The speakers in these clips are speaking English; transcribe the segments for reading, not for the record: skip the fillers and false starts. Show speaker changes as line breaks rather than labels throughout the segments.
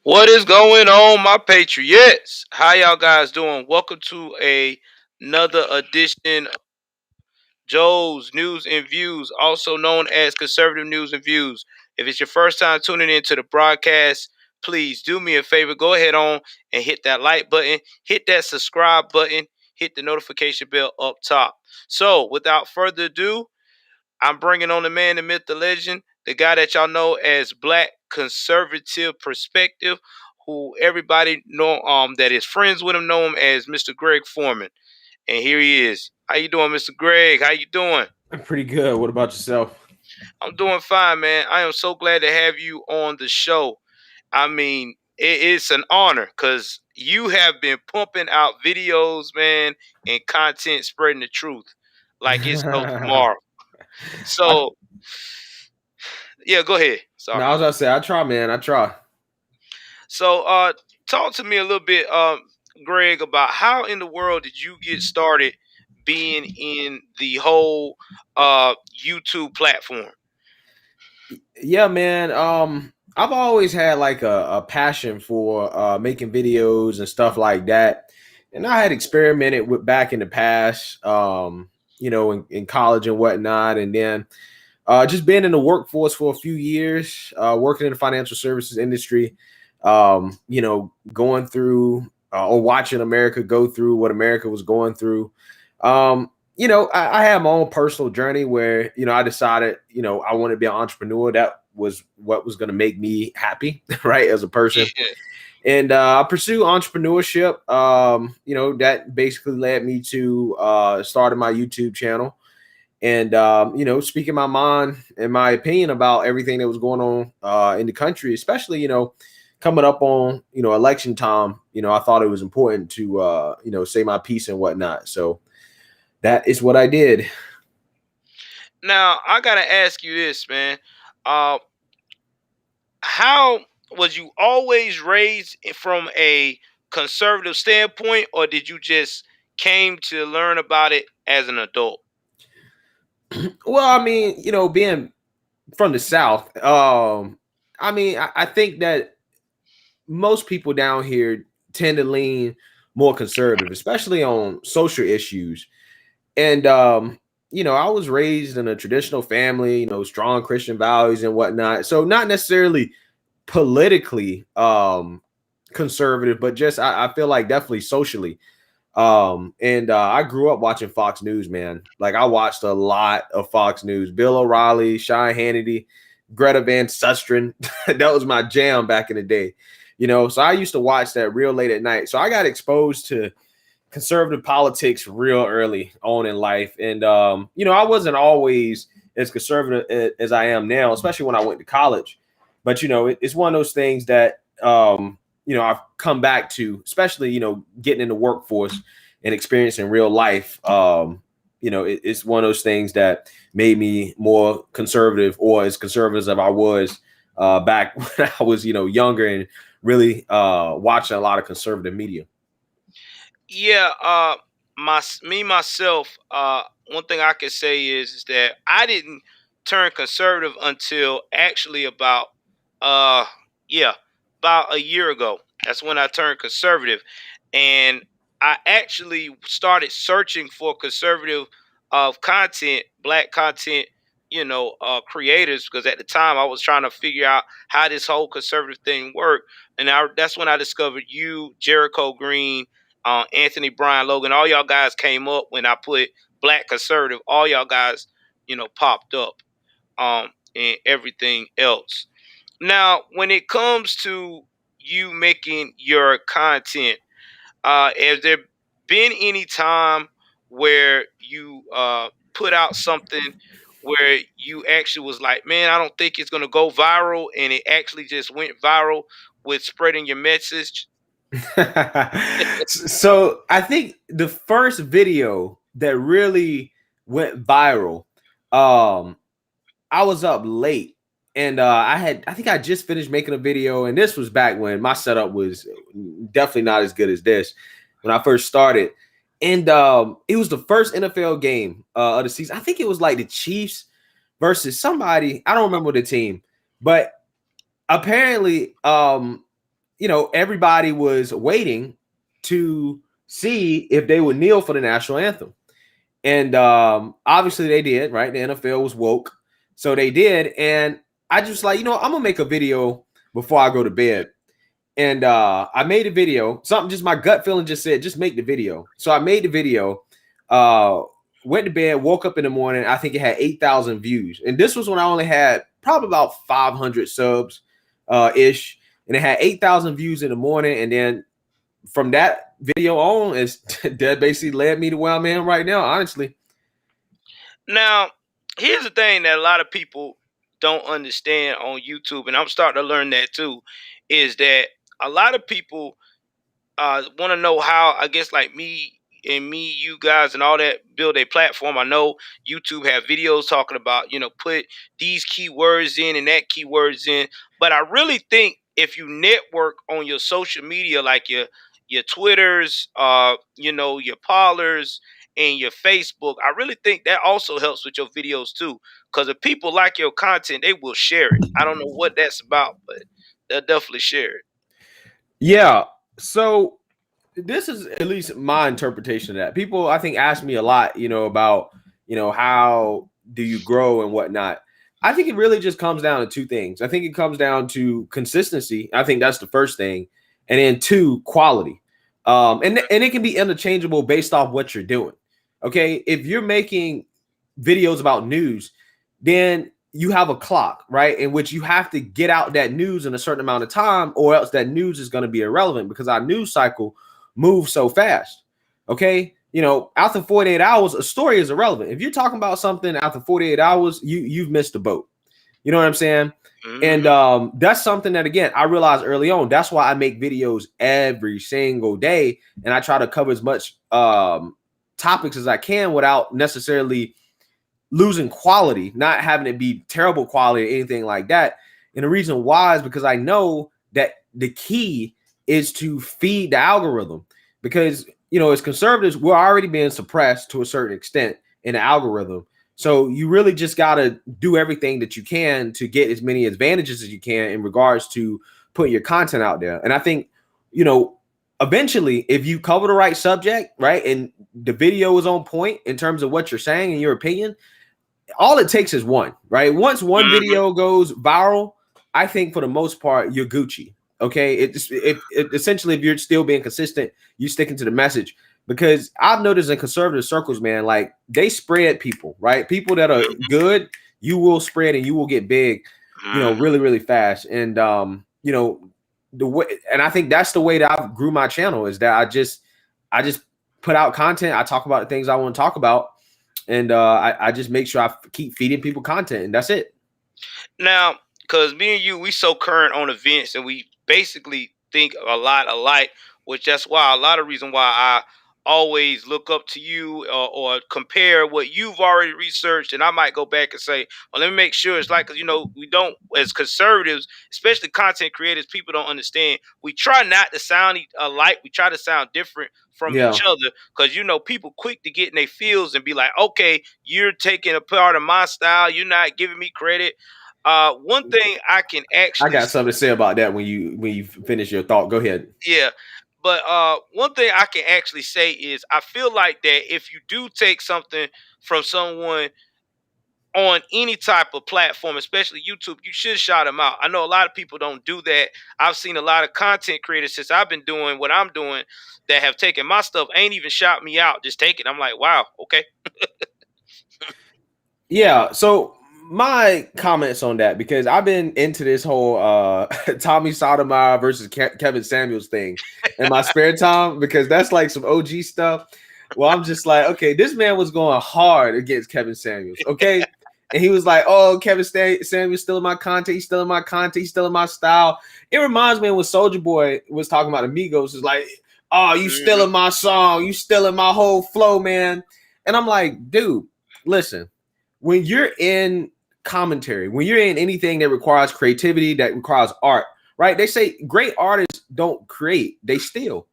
What is going on, my patriots? How y'all guys doing? Welcome to another edition of Joel's News and Views, also known as Conservative News and Views. If it's your first time tuning into the broadcast, please do me a favor. Go ahead on and hit that like button, hit that subscribe button, hit the notification bell up top. So, without further ado, I'm bringing on the man, the myth, the legend, the guy that y'all know as Black Conservative Perspective, who everybody know that is friends with him know him as Mr. Greg Foreman. And here he is. How you doing, Mr. Greg? How you doing?
I'm pretty good. What about yourself?
I'm doing fine, man. I am so glad to have you on the show. I mean, it's an honor because you have been pumping out videos, man, and content spreading the truth like it's no
I,
tomorrow. So, yeah, go ahead.
no,
Sorry.
I was gonna say I try, man. I try.
So, talk to me a little bit, Greg, about how in the world did you get started being in the whole YouTube platform?
Yeah, man. I've always had like a passion for making videos and stuff like that, and I had experimented with back in the past, in college and whatnot, and then just being in the workforce for a few years, working in the financial services industry, going through or watching America go through what America was going through. I had my own personal journey where, I decided, I wanted to be an entrepreneur. That was what was going to make me happy, right, as a person.
Yeah.
And I pursued entrepreneurship. That basically led me to starting my YouTube channel and speaking my mind and my opinion about everything that was going on in the country, especially coming up on election time. I thought it was important to say my piece and whatnot. So that is what I did.
Now, I gotta ask you this, man. Uh, how was you always raised from a conservative standpoint, or did you just came to learn about it as an adult?
Well, I mean, being from the South, I think that most people down here tend to lean more conservative, especially on social issues. And I was raised in a traditional family, strong Christian values and whatnot. So not necessarily politically conservative, but just I feel like definitely socially. And I grew up watching Fox News, man. Like I watched a lot of Fox News. Bill O'Reilly, Sean Hannity, Greta Van Susteren. That was my jam back in the day. So I used to watch that real late at night. So I got exposed to conservative politics real early on in life. And I wasn't always as conservative as I am now, especially when I went to college. But it's one of those things that I've come back to, especially getting in the workforce and experiencing real life. It's one of those things that made me more conservative, or as conservative as I was back when I was younger and really watching a lot of conservative media.
Yeah, me myself. One thing I can say is that I didn't turn conservative until actually uh, yeah, about a year ago. That's when I turned conservative, and I actually started searching for conservative of content, black content, creators, because at the time I was trying to figure out how this whole conservative thing worked, and that's when I discovered you, Jericho Green, Anthony Bryan Logan, all y'all guys came up when I put black conservative. All y'all guys, popped up, and everything else. Now, when it comes to you making your content, has there been any time where you put out something where you actually was like, man, I don't think it's gonna go viral, and it actually just went viral with spreading your message?
So I think the first video that really went viral, um, I was up late and I think I just finished making a video, and this was back when my setup was definitely not as good as this when I first started. And it was the first NFL game of the season. I think it was like the Chiefs versus somebody. I don't remember the team, but apparently, everybody was waiting to see if they would kneel for the national anthem. And obviously they did, right? The NFL was woke. So they did. And I just like, I'm gonna make a video before I go to bed. And I made a video. Something just my gut feeling just said, just make the video. So I made the video, uh, went to bed, woke up in the morning. I think it had 8,000 views. And this was when I only had probably about 500 subs ish. And it had 8,000 views in the morning. And then from that video on, is that basically led me to where I'm in right now, honestly.
Now, here's the thing that a lot of people don't understand on YouTube, and I'm starting to learn that too, is that a lot of people want to know how, I guess, like me, you guys, and all that build a platform. I know YouTube have videos talking about, put these keywords in and that keywords in, but I really think if you network on your social media, like your Twitters, your Parlors and your Facebook, I really think that also helps with your videos too. Because if people like your content, they will share it. I don't know what that's about, but they'll definitely share it.
Yeah. So this is at least my interpretation of that. People, I think, ask me a lot, about, how do you grow and whatnot. I think it really just comes down to two things. I think it comes down to consistency. I think that's the first thing. And then two, quality. And it can be interchangeable based off what you're doing. Okay. If you're making videos about news, then you have a clock, right? In which you have to get out that news in a certain amount of time, or else that news is going to be irrelevant because our news cycle moves so fast. Okay. After 48 hours, a story is irrelevant. If you're talking about something after 48 hours, you've missed the boat. You know what I'm saying? And
Hmm.
that's something that, again, I realized early on. That's why I make videos every single day, and I try to cover as much topics as I can without necessarily losing quality, not having it be terrible quality or anything like that. And the reason why is because I know that the key is to feed the algorithm, because as conservatives, we're already being suppressed to a certain extent in the algorithm. So you really just got to do everything that you can to get as many advantages as you can in regards to putting your content out there. And I think, eventually, if you cover the right subject, right, and the video is on point in terms of what you're saying and your opinion, all it takes is one, right? Once one
Hmm.
video goes viral, I think for the most part, you're Gucci. Okay. It essentially, if you're still being consistent, you sticking to the message. Because I've noticed in conservative circles, man, like they spread people, right? People that are good, you will spread and you will get big,
Hmm.
really, really fast. And the way, and I think that's the way that I grew my channel, is that I just put out content. I talk about the things I want to talk about, and I just make sure I keep feeding people content, and that's it.
Now, because me and you, we so current on events, and we basically think a lot alike, which that's why a lot of reason why I always look up to you, or compare what you've already researched, and I might go back and say, well, let me make sure it's like, because we don't, as conservatives, especially content creators, people don't understand. We try not to sound alike. We try to sound different from each
Yeah,
other, because people quick to get in their fields and be like, okay, you're taking a part of my style. You're not giving me credit. One thing I can
I
actually,
got something to say about that when you finish your thought. Go ahead.
yeah, but one thing I can actually say is I feel like that if you do take something from someone on any type of platform, especially YouTube, you should shout them out. I know a lot of people don't do that. I've seen a lot of content creators since I've been doing what I'm doing that have taken my stuff, ain't even shout me out, just take it. I'm like, wow, okay.
Yeah. So my comments on that, because I've been into this whole Tommy Sotomayor versus Kevin Samuels thing in my spare time, because that's like some OG stuff. Well, I'm just like, okay, this man was going hard against Kevin Samuels. Okay. and he was like, "Oh, Samuel's stealing my content. He's stealing my content. He's stealing my style." It reminds me of when Soldier Boy was talking about Amigos. Is like, "Oh, you
Mhm.
stealing my song. You stealing my whole flow, man." And I'm like, dude, listen. When you're in commentary, when you're in anything that requires creativity, that requires art, right? They say great artists don't create; they steal.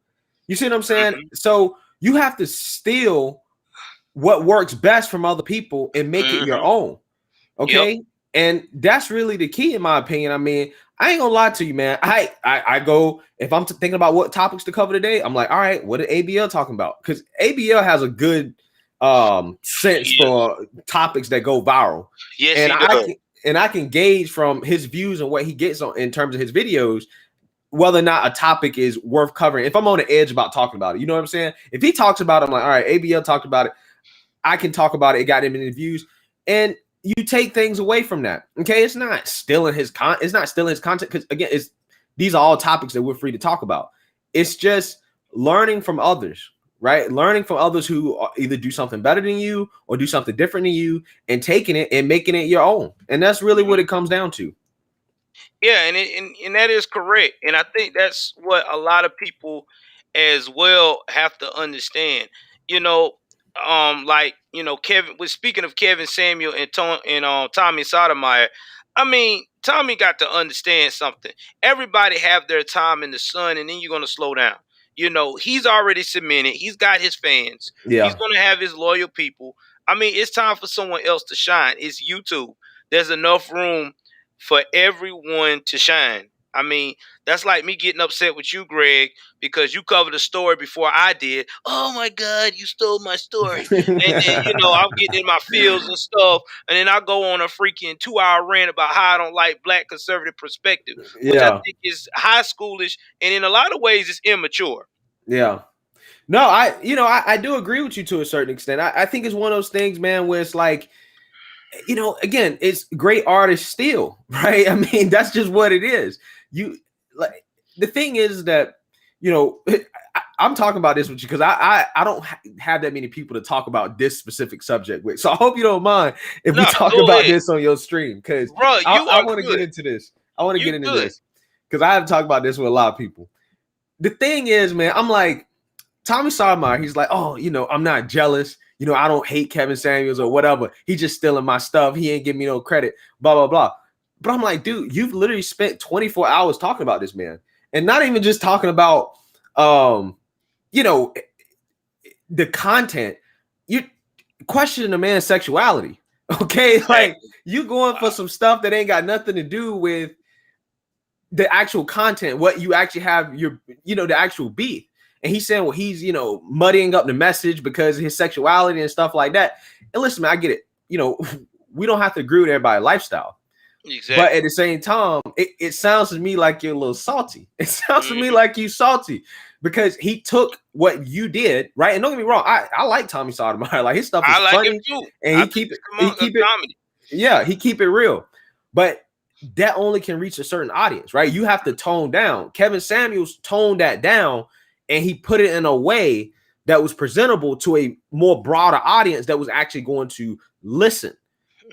You see what I'm saying?
Mhm.
So you have to steal what works best from other people and make it your
Mhm.
own.
Yep.
Okay. And that's really the key, in my opinion. I mean, I ain't gonna lie to you, man. I go, if I'm thinking about what topics to cover today, I'm like, all right, what did ABL talking about? Because ABL has a good sense
Yeah.
for topics that go viral.
Yes,
And
he
I
does.
can I can gauge from his views and what he gets on in terms of his videos whether or not a topic is worth covering. If I'm on the edge about talking about it, you know what I'm saying? If he talks about it, I'm like, all right, ABL talked about it. I can talk about it. It got him in the views. And you take things away from that. Okay. It's not stealing his it's not stealing his content. Because again, it's these are all topics that we're free to talk about. It's just learning from others, right? Learning from others who either do something better than you or do something different than you and taking it and making it your own. And that's really what
Mhm.
it comes down to.
Yeah, and that is correct, and I think that's what a lot of people as well have to understand. You know, like Kevin. Was speaking of Kevin Samuel and Tommy Sotomayor. I mean, Tommy got to understand something. Everybody have their time in the sun, and then you're gonna slow down. He's already cemented. He's got his fans. He's
Yeah.
gonna have his loyal people. I mean, it's time for someone else to shine. It's YouTube. There's enough room for everyone to shine. I mean, that's like me getting upset with you, Greg, because you covered a story before I did. Oh my God, you stole my story. And then, I'm getting in my feels and stuff. And then I go on a freaking 2 hour rant about how I don't like black conservative perspective, which I
Yeah.
think is high schoolish. And in a lot of ways, it's immature.
Yeah. No, I do agree with you to a certain extent. I think it's one of those things, man, where it's like, again, it's great artists still, right? I mean, that's just what it is. You like the thing is that, I'm talking about this with you because I don't have that many people to talk about this specific subject with. So I hope you don't mind if we
No,
talk
go
about
ahead.
this on your stream because
Bro, you
I
are
want to get
good.
into this. I want to get
You
into
good.
this because I have talked about this with a lot of people. The thing is, man, I'm like, Tommy Sotomayor, he's like, oh, I'm not jealous. I don't hate Kevin Samuels or whatever. He just stealing my stuff. He ain't giving me no credit, blah, blah, blah. But I'm like, dude, you've literally spent 24 hours talking about this man. And not even just talking about, you know, the content. You're questioning the man's sexuality. Okay. Like,
Exactly.
you going for some stuff that ain't got nothing to do with the actual content, what you actually have the actual beef. And he's saying, well, he's, muddying up the message because of his sexuality and stuff like that. And listen, man, I get it. We don't have to agree with everybody's lifestyle. But at
Exactly.
the same time, it sounds to me like you're a little salty. It sounds to me
Hmm.
like you salty because he took what you did, right? And don't get me wrong, I like Tommy Sotomayor. Like his stuff is
I like him
funny
too.
and
I think it's
he keep it
comedy.
yeah, he keep it real. But that only can reach a certain audience, right? You have to tone down. Kevin Samuels toned that down and he put it in a way that was presentable to a more broader audience that was actually going to listen.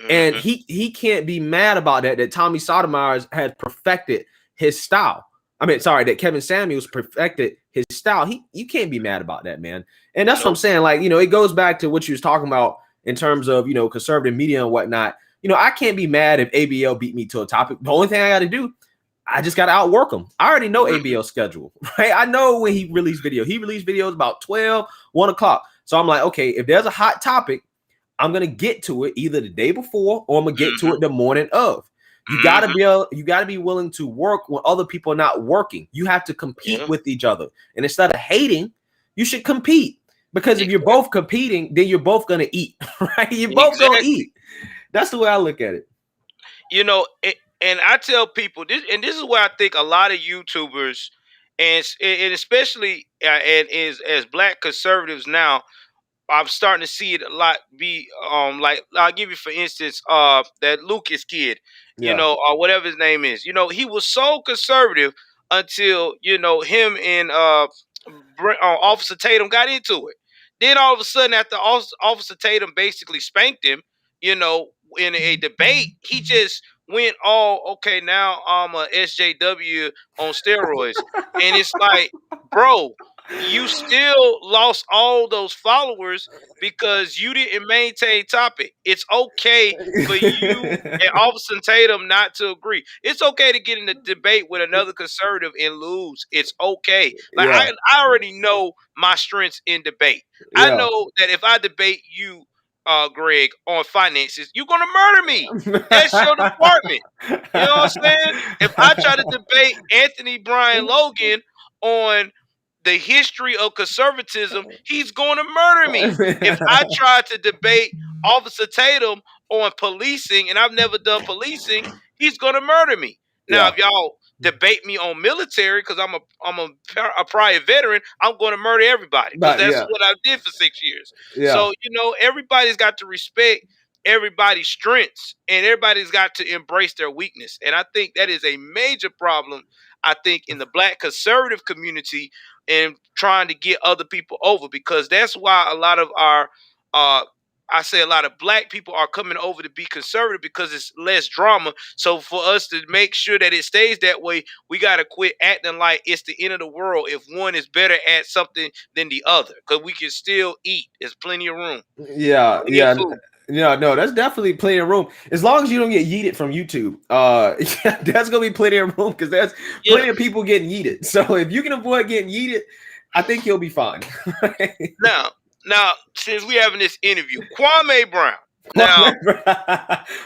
And
Hmm.
he can't be mad about that Tommy Sotomayor has perfected his style. I mean, sorry, that Kevin Samuels perfected his style. You can't be mad about that, man. And that's what I'm
Nope.
saying. Like, it goes back to what you was talking about in terms of, conservative media and whatnot. I can't be mad if ABL beat me to a topic. The only thing I got to do, I just got to outwork him. I already know
Hmm.
ABL's schedule, right? I know when he released video. He released videos about 12, 1 o'clock. So I'm like, okay, if there's a hot topic, I'm gonna get to it either the day before or I'm gonna get to
Hmm.
it the morning of.
Hmm.
You gotta be willing to work when other people are not working. You have to compete
Yeah.
with each other. And instead of hating, you should compete. Because if you're
Exactly.
both competing, then you're both gonna eat, right? You're both gonna
Exactly.
eat. That's the way I look at it.
And I tell people this, and this is where I think a lot of YouTubers, and especially and is as black conservatives now, I'm starting to see it a lot. Be like I'll give you for instance, that Lucas kid,
Yeah.
or whatever his name is. He was so conservative until him and Officer Tatum got into it. Then all of a sudden, after Officer Tatum basically spanked him, you know in a debate, he just went all okay. Now I'm a SJW on steroids, and it's like, bro, you still lost all those followers because you didn't maintain topic. It's okay for you and Officer Tatum not to agree. It's okay to get in a debate with another conservative and lose. It's okay. Like
Yeah,
I already know my strengths in debate. I
yeah.
know that if I debate you, Greg, on finances, you're gonna murder me. That's your department. You know what I'm saying? If I try to debate Anthony Brian Logan on the history of conservatism, he's going to murder me. If I try to debate Officer Tatum on policing, and I've never done policing, he's going to murder me. Now,
Yeah.
if y'all debate me on military, because I'm a prior veteran, I'm going to murder everybody because
But
that's
yeah,
what I did for 6 years.
yeah.
So everybody's got to respect everybody's strengths, and everybody's got to embrace their weakness. And I think that is a major problem. I think in the black conservative community, and trying to get other people over, because that's why a lot of our I say a lot of black people are coming over to be conservative because it's less drama. So for us to make sure that it stays that way, we got to quit acting like it's the end of the world if one is better at something than the other, because we can still eat. There's plenty of room,
Yeah,
plenty of
yeah,
food.
yeah. No, that's definitely plenty of room. As long as you don't get yeeted from YouTube, yeah, that's gonna be plenty of room because there's
Yeah.
plenty of people getting yeeted. So if you can avoid getting yeeted, I think you'll be fine.
Now, since we having this interview, Kwame Brown. Now,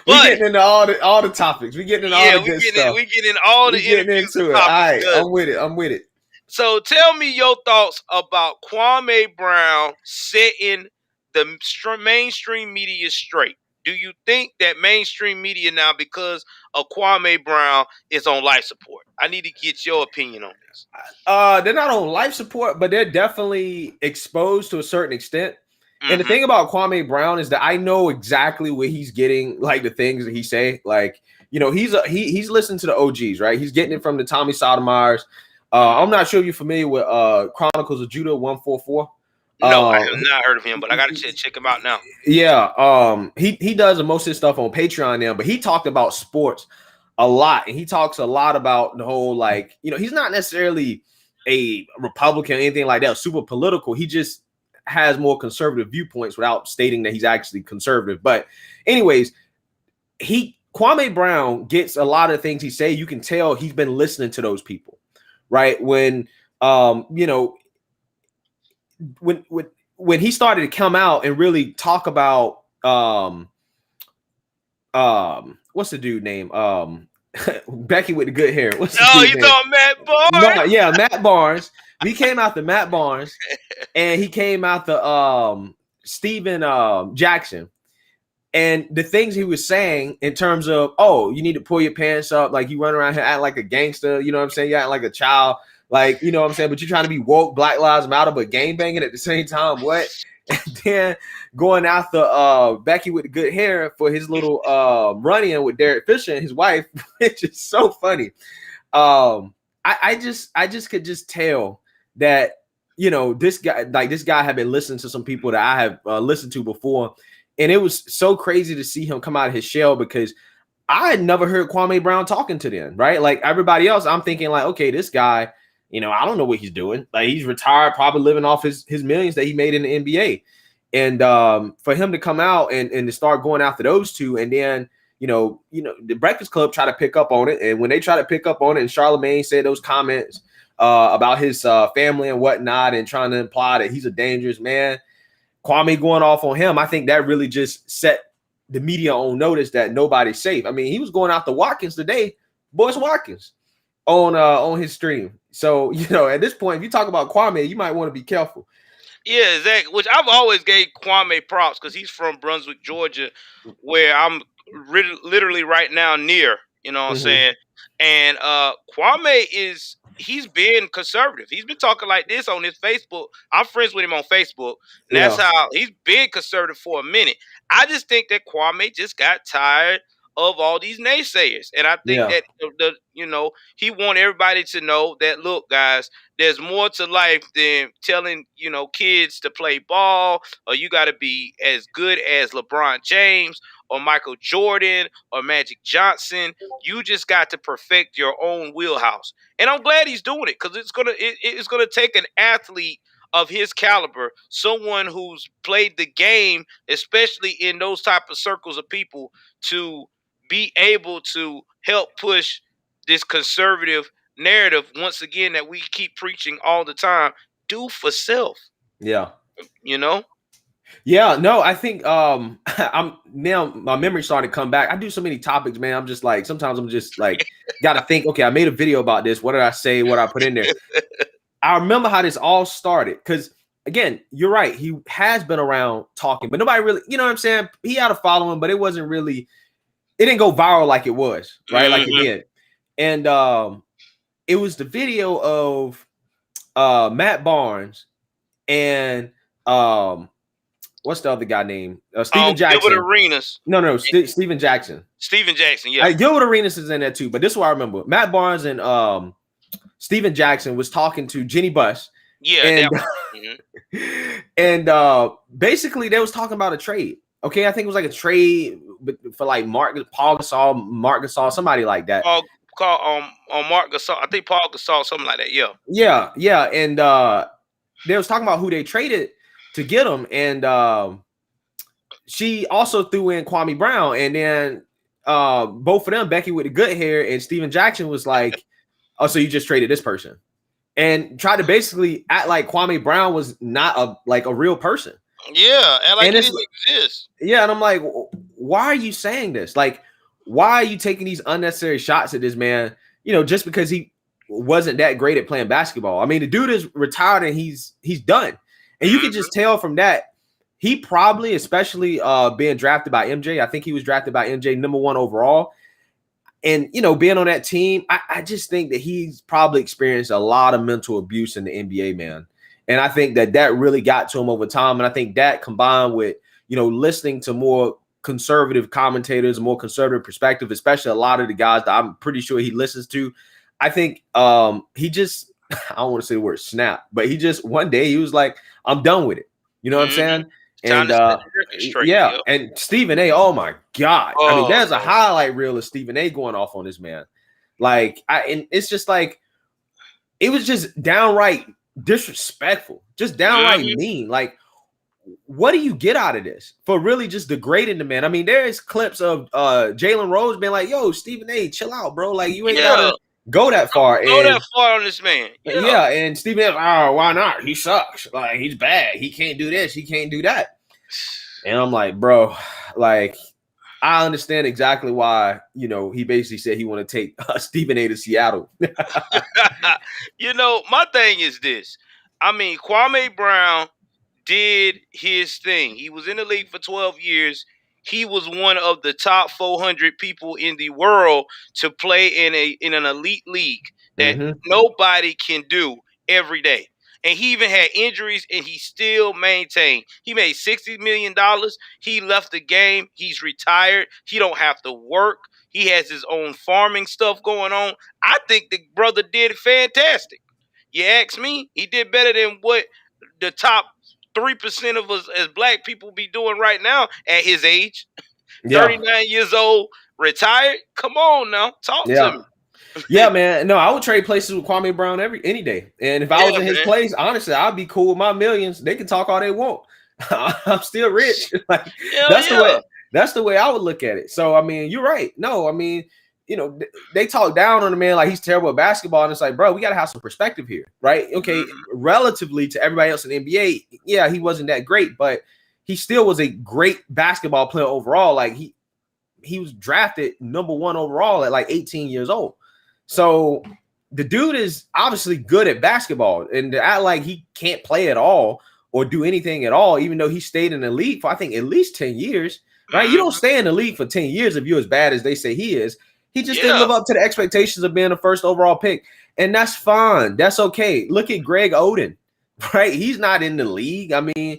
We
buddy,
getting into all the topics. We getting into all
yeah,
the good stuff.
we getting all the
We getting
interviews and
into it. All
topics
right,
good.
I'm with it. I'm with it.
So tell me your thoughts about Kwame Brown setting the mainstream media straight. Do you think that mainstream media now, because of Kwame Brown, is on life support? I need to get your opinion on this.
They're not on life support, but they're definitely exposed to a certain extent. And the
Mm-hmm.
thing about Kwame Brown is that I know exactly where he's getting like the things that he say. Like, he's listening to the OGs, right? He's getting it from the Tommy Sotomayor's. I'm not sure if you're familiar with Chronicles of Judah 144.
No, I have not heard of him, but I got to check him out now.
Yeah, he does most of his stuff on Patreon now, but he talked about sports a lot, and he talks a lot about the whole, like, he's not necessarily a Republican or anything like that, super political. He just has more conservative viewpoints without stating that he's actually conservative. But anyways, Kwame Brown gets a lot of things he say. You can tell he's been listening to those people, right? When when he started to come out and really talk about what's the dude name? Becky with the good hair. What's the
Oh,
dude
you
name?
talking Matt
No,
Barnes?
yeah, Matt Barnes. We came out the Matt Barnes, and he came out the Steven Jackson. And the things he was saying in terms of, oh, you need to pull your pants up, like you run around here acting like a gangster, you know what I'm saying? You act like a child, like, you know what I'm saying? But you're trying to be woke, Black Lives Matter, but gang banging at the same time. What? And then going after Becky with the good hair for his little run-in with Derek Fisher and his wife, which is so funny. I just could just tell that this guy had been listening to some people that I have listened to before, and it was so crazy to see him come out of his shell, because I had never heard Kwame Brown talking to them, right? Like everybody else, I'm thinking like, okay, this guy, I don't know what he's doing. Like, he's retired, probably living off his millions that he made in the NBA. And for him to come out and to start going after those two, and then the Breakfast Club try to pick up on it, and when they try to pick up on it, and Charlamagne said those comments about his family and whatnot, and trying to imply that he's a dangerous man, Kwame going off on him, I think that really just set the media on notice that nobody's safe. I mean, he was going after Watkins today, Boyce Watkins, on his stream. So at this point, if you talk about Kwame, you might want to be careful.
Yeah, exactly. Which I've always gave Kwame props because he's from Brunswick, Georgia, where I'm literally right now near. You know what I'm
Mm-hmm.
saying? And Kwame he's been conservative. He's been talking like this on his Facebook. I'm friends with him on Facebook, and that's
Yeah.
how he's been conservative for a minute. I just think that Kwame just got tired of all these naysayers. And I think
Yeah.
that he want everybody to know that, look, guys, there's more to life than telling kids to play ball, or you got to be as good as LeBron James or Michael Jordan or Magic Johnson. You just got to perfect your own wheelhouse. And I'm glad he's doing it, because it's gonna take an athlete of his caliber, someone who's played the game, especially in those type of circles of people, to be able to help push this conservative narrative once again that we keep preaching all the time. Do for self,
Yeah.
you know?
Yeah, no, I think I'm now my memory's starting to come back. I do so many topics, man. I'm just like sometimes I'm just like gotta think, okay, I made a video about this. What did I say? What did I put in there? I remember how this all started, because again, you're right. He has been around talking, but nobody really, you know what I'm saying? He had a following, but it wasn't really, it didn't go viral like it was, right? Like it
Mhm.
did. And it was the video of Matt Barnes and what's the other guy named? Steven
Gilbert
Jackson.
Arenas.
No, Steven Jackson.
Steven Jackson, yeah.
Gilbert Arenas is in there too, but this is what I remember. Matt Barnes and Steven Jackson was talking to Jenny Buss.
Yeah,
And
that one. Mhm.
and basically they was talking about a trade. Okay, I think it was like a trade for like Paul Gasol, Mark Gasol, somebody like that.
On Mark Gasol. I think Paul Gasol, something like that. Yeah.
Yeah. And they was talking about who they traded to get him. And she also threw in Kwame Brown. And then both of them, Becky with the good hair and Steven Jackson, was like, oh, so you just traded this person, and tried to basically act like Kwame Brown was not a real person.
Yeah, and like
And
he
it's
didn't exist.
yeah, and I'm like, why are you saying this? Like, why are you taking these unnecessary shots at this man? Just because he wasn't that great at playing basketball. I mean, the dude is retired and he's done. And you can just tell from that, he probably, especially being drafted by MJ, I think he was drafted by MJ #1 overall. And, being on that team, I just think that he's probably experienced a lot of mental abuse in the NBA, man. And I think that really got to him over time. And I think that combined with, listening to more conservative commentators, more conservative perspective, especially a lot of the guys that I'm pretty sure he listens to, I think he just, I don't want to say the word snap, but he just, one day he was like, I'm done with it. You know what I'm saying?
Time
And
to set the record straight.
yeah,
Yep.
and Stephen A. Oh my God! I mean,
Oh,
there's a highlight reel of Stephen A. going off on this man. Like, and it's just like it was just downright disrespectful, just downright mean. Like, what do you get out of this for really just degrading the man? I mean, there's clips of Jalen Rose being like, "Yo, Stephen A., chill out, bro. Like, you ain't gotta go that far."
Go that far on this man.
Yeah, and Stephen A., oh, why not? He sucks. Like, he's bad. He can't do this. He can't do that. And I'm like, bro, like, I understand exactly why, he basically said he want to take Stephen A. to Seattle.
My thing is this. I mean, Kwame Brown did his thing. He was in the league for 12 years. He was one of the top 400 people in the world to play in an elite league that nobody can do every day. And he even had injuries, and he still maintained. He made $60 million. He left the game. He's retired. He don't have to work. He has his own farming stuff going on. I think the brother did fantastic. You ask me, he did better than what the top 3% of us as black people be doing right now at his age.
Yeah.
39 years old, retired. Come on now, talk to me.
Yeah, man. No, I would trade places with Kwame Brown any day. And if I was in his place, honestly, I'd be cool with my millions. They can talk all they want. I'm still rich. Like, that's the way I would look at it. So I mean, you're right. No, I mean, they talk down on the man like he's terrible at basketball, and it's like, bro, we gotta have some perspective here, right? Okay, relatively to everybody else in the NBA, yeah, he wasn't that great, but he still was a great basketball player overall. Like he was drafted #1 overall at like 18 years old. So the dude is obviously good at basketball, and to act like he can't play at all or do anything at all, even though he stayed in the league for I think at least 10 years, right? You don't stay in the league for 10 years if you're as bad as they say he is. He just didn't live up to the expectations of being the first overall pick, and that's fine. That's okay. Look at Greg Oden, right? He's not in the league. I mean,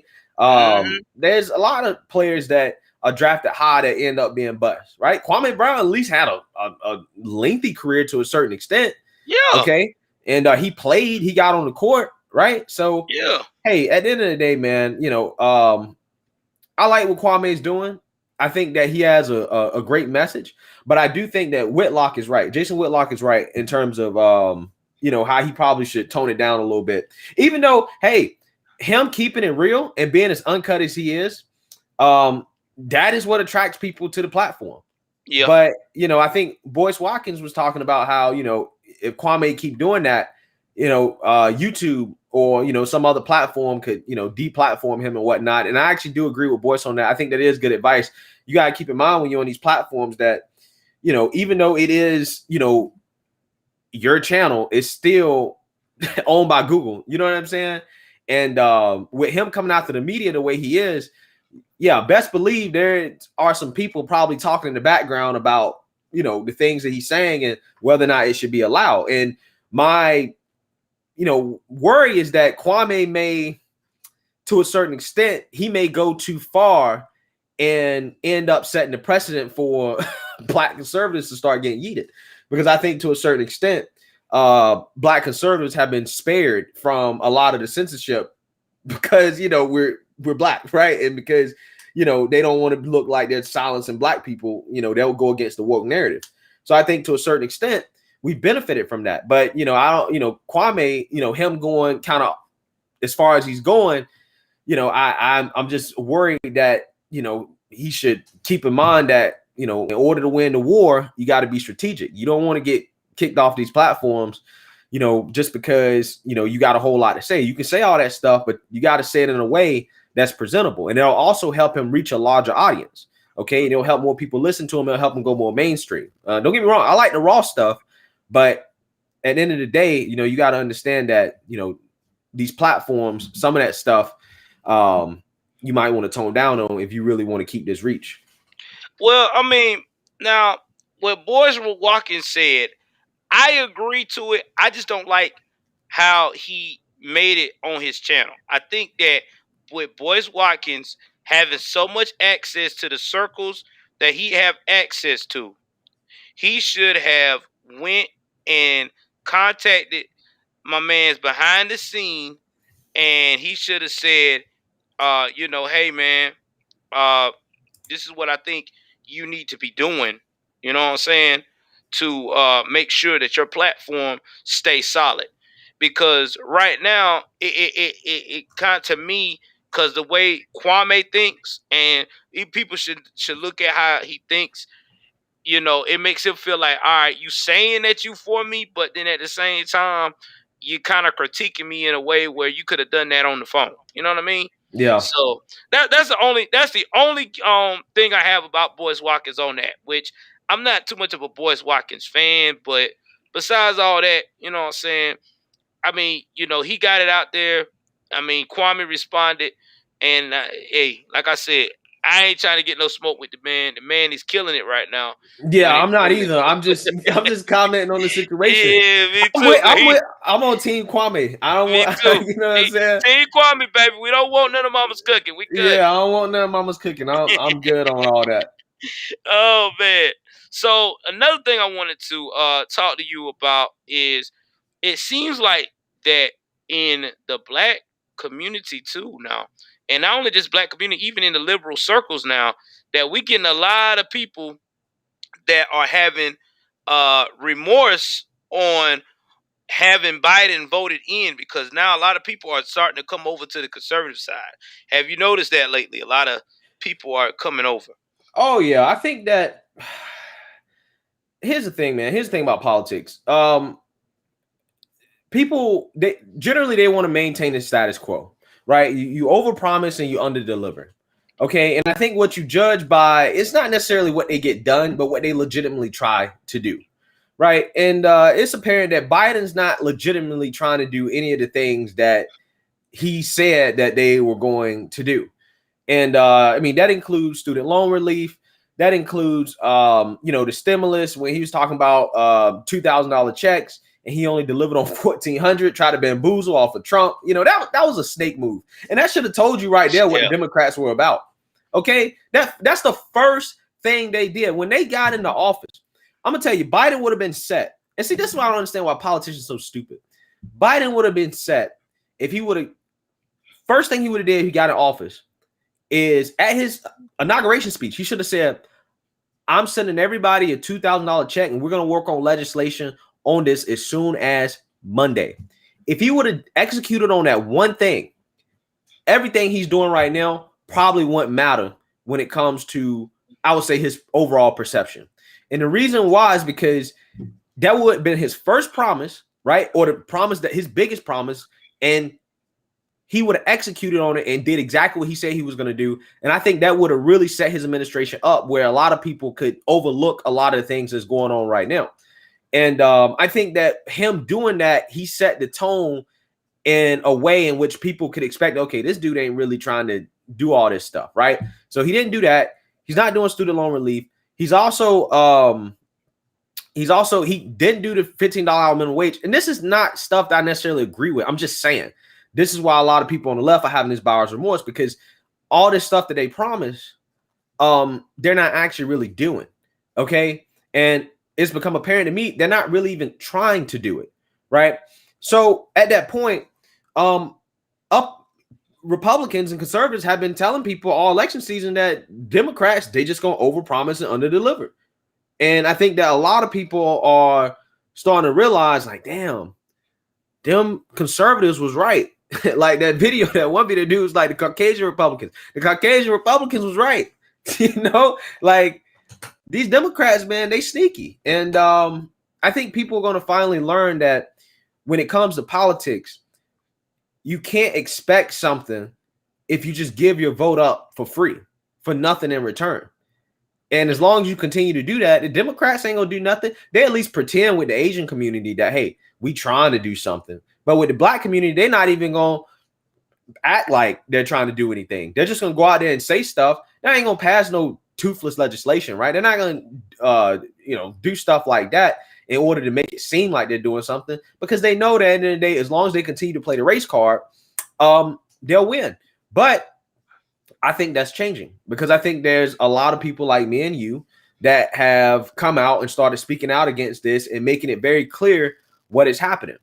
there's a lot of players that drafted high that end up being bust, right? Kwame Brown at least had a lengthy career to a certain extent.
Yeah.
Okay. And he played, he got on the court, right? So,
Yeah.
hey, at the end of the day, man, I like what Kwame's doing. I think that he has a great message, but I do think that Whitlock is right. Jason Whitlock is right in terms of how he probably should tone it down a little bit. Even though, hey, him keeping it real and being as uncut as he is, that is what attracts people to the platform.
Yeah.
But I think Boyce Watkins was talking about how if Kwame keep doing that, YouTube or some other platform could deplatform him and whatnot. And I actually do agree with Boyce on that. I think that is good advice. You got to keep in mind when you're on these platforms that even though it is your channel, it's still owned by Google. You know what I'm saying? And with him coming out to the media the way he is, yeah, best believe there are some people probably talking in the background about the things that he's saying and whether or not it should be allowed. And my worry is that Kwame may, to a certain extent, he may go too far and end up setting the precedent for Black conservatives to start getting yeeted. Because I think to a certain extent, Black conservatives have been spared from a lot of the censorship because we're Black, right? And because they don't want to look like they're silencing Black people, they'll go against the woke narrative. So I think to a certain extent we benefited from that. But I don't, Kwame, him going kind of as far as he's going, I'm just worried that he should keep in mind that in order to win the war, you got to be strategic. You don't want to get kicked off these platforms just because you got a whole lot to say. You can say all that stuff, but you got to say it in a way that's presentable, and it'll also help him reach a larger audience. Okay, and it'll help more people listen to him. It'll help him go more mainstream. Don't get me wrong, I like the raw stuff, but at the end of the day, you got to understand that these platforms, some of that stuff, you might want to tone down on if you really want to keep this reach.
Well, I mean, now what Boyce Watkins said, I agree to it. I just don't like how he made it on his channel. I think that with Boyce Watkins having so much access to the circles that he have access to, he should have went and contacted my man's behind the scene, and he should have said, hey man, this is what I think you need to be doing. You know what I'm saying? To make sure that your platform stays solid. Because right now, it kind of, to me, because the way Kwame thinks, and people should look at how he thinks, it makes him feel like, all right, you saying that you for me, but then at the same time, you kind of critiquing me in a way where you could have done that on the phone. You know what I mean?
Yeah.
So that's the only thing I have about Boyce Watkins on that. Which I'm not too much of a Boyce Watkins fan, but besides all that, you know what I'm saying? I mean, he got it out there. I mean, Kwame responded, and hey, like I said, I ain't trying to get no smoke with the man. The man is killing it right now.
Yeah, I'm not either. I'm just commenting on the situation.
Yeah, me too.
I'm on Team Kwame. I don't want you know what I'm saying?
Team Kwame, baby. We don't want none of mama's cooking. We good.
Yeah, I don't want none of mama's cooking. I'm good on all that.
Oh man. So another thing I wanted to talk to you about is, it seems like that in the Black community too now, and not only just Black community, even in the liberal circles now, that we getting a lot of people that are having remorse on having Biden voted in, because now a lot of people are starting to come over to the conservative side. Have you noticed that lately? A lot of people are coming over.
Oh yeah, I think that here's the thing, man. Here's the thing about politics. People, they generally want to maintain the status quo, right? You overpromise and you underdeliver. Okay, and I think what you judge by, it's not necessarily what they get done, but what they legitimately try to do, right? And it's apparent that Biden's not legitimately trying to do any of the things that he said that they were going to do. And I mean, that includes student loan relief. That includes, the stimulus, when he was talking about $2,000 checks and he only delivered on 1,400, tried to bamboozle off of Trump. That was a snake move. And that should have told you right there what the Democrats were about. Okay, that's the first thing they did when they got into office. I'm gonna tell you, Biden would have been set. And see, this is why I don't understand why politicians are so stupid. Biden would have been set if he would have. First thing he would have did, if he got in office, is at his inauguration speech, he should have said, "I'm sending everybody a $2,000 check, and we're gonna work on legislation on this as soon as Monday." If he would have executed on that one thing, everything he's doing right now probably wouldn't matter when it comes to, I would say, his overall perception. And the reason why is because that would have been his first promise, right? Or the promise, that his biggest promise, and he would have executed on it and did exactly what he said he was going to do. And I think that would have really set his administration up where a lot of people could overlook a lot of the things that's going on right now. And I think that him doing that, he set the tone in a way in which people could expect, okay, this dude ain't really trying to do all this stuff, right? So he didn't do that. He's not doing student loan relief. He didn't do the $15 minimum wage. And this is not stuff that I necessarily agree with. I'm just saying, this is why a lot of people on the left are having this buyer's remorse, because all this stuff that they promise, they're not actually really doing. Okay. And it's become apparent to me they're not really even trying to do it. Right. So at that point, up Republicans and conservatives have been telling people all election season that Democrats, they just gonna overpromise and underdeliver. And I think that a lot of people are starting to realize, like, damn, them conservatives was right. Like that video, that one video, dude was like, the Caucasian Republicans was right. Like these Democrats, man, they sneaky. And I think people are going to finally learn that when it comes to politics, you can't expect something if you just give your vote up for free, for nothing in return. And as long as you continue to do that, the Democrats ain't gonna do nothing. They at least pretend with the Asian community that, hey, we trying to do something. But with the black community, they're not even gonna act like they're trying to do anything. They're just gonna go out there and say stuff. They ain't gonna pass no toothless legislation, right? They're not gonna do stuff like that in order to make it seem like they're doing something, because they know that at the end of the day, as long as they continue to play the race card, they'll win. But I think that's changing, because I think there's a lot of people like me and you that have come out and started speaking out against this and making it very clear what is happening.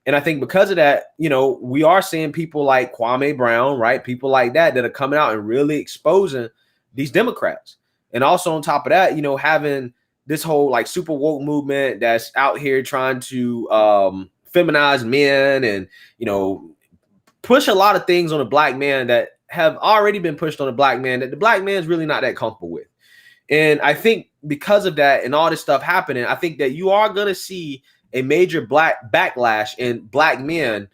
And I think because of that, we are seeing people like Kwame Brown, right? People like that are coming out and really exposing these Democrats. And also on top of that, having this whole like super woke movement that's out here trying to feminize men and, push a lot of things on a black man that have already been pushed on a black man that the black man is really not that comfortable with. And I think because of that and all this stuff happening, I think that you are going to see a major black backlash in black men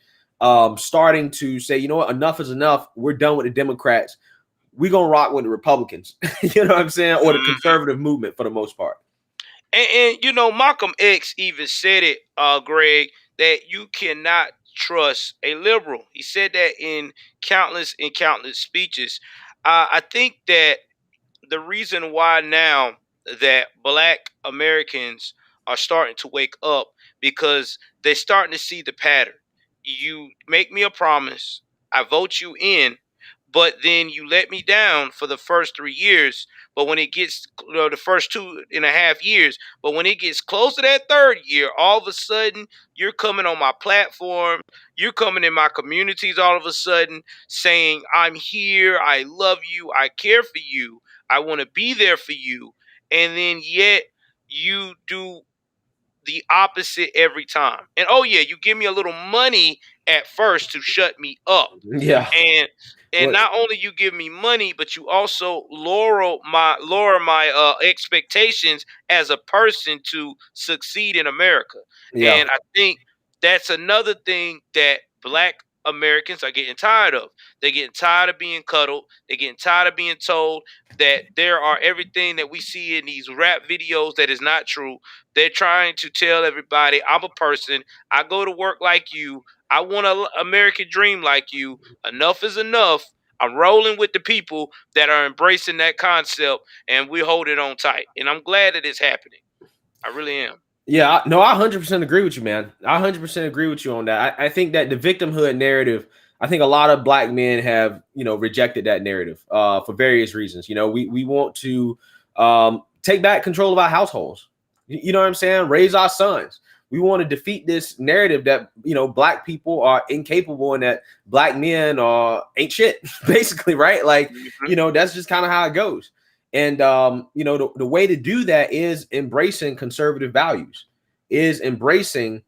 starting to say, you know what, enough is enough. We're done with the Democrats. We're going to rock with the Republicans, you know what I'm saying? Or the conservative movement for the most part.
And Malcolm X even said it, Greg, that you cannot trust a liberal. He said that in countless speeches. I think that the reason why now that black Americans are starting to wake up, because they're starting to see the pattern. You make me a promise, I vote you in, but then you let me down for the first 3 years. But when it gets the first 2.5 years, but when it gets close to that third year, all of a sudden you're coming on my platform, you're coming in my communities all of a sudden saying, I'm here, I love you, I care for you, I want to be there for you. And then yet you do the opposite every time. And oh yeah, you give me a little money at first to shut me up.
Yeah.
And not only you give me money, but you also lower my expectations as a person to succeed in America.
Yeah.
And I think that's another thing that black Americans are getting tired of. They're getting tired of being cuddled. They're getting tired of being told that there are everything that we see in these rap videos that is not true. They're trying to tell everybody, I'm a person. I go to work like you. I want an American dream like you. Enough is enough. I'm rolling with the people that are embracing that concept, and we're holding on tight. And I'm glad that it's happening. I really am.
Yeah, no, I 100% agree with you, man. I 100% agree with you on that. I think that the victimhood narrative, I think a lot of black men have, rejected that narrative for various reasons. We want to take back control of our households. You know what I'm saying? Raise our sons. We want to defeat this narrative that, black people are incapable and that black men are ain't shit, basically, right? Like,
Mhm.
that's just kind of how it goes. And, the way to do that is embracing conservative values, is embracing,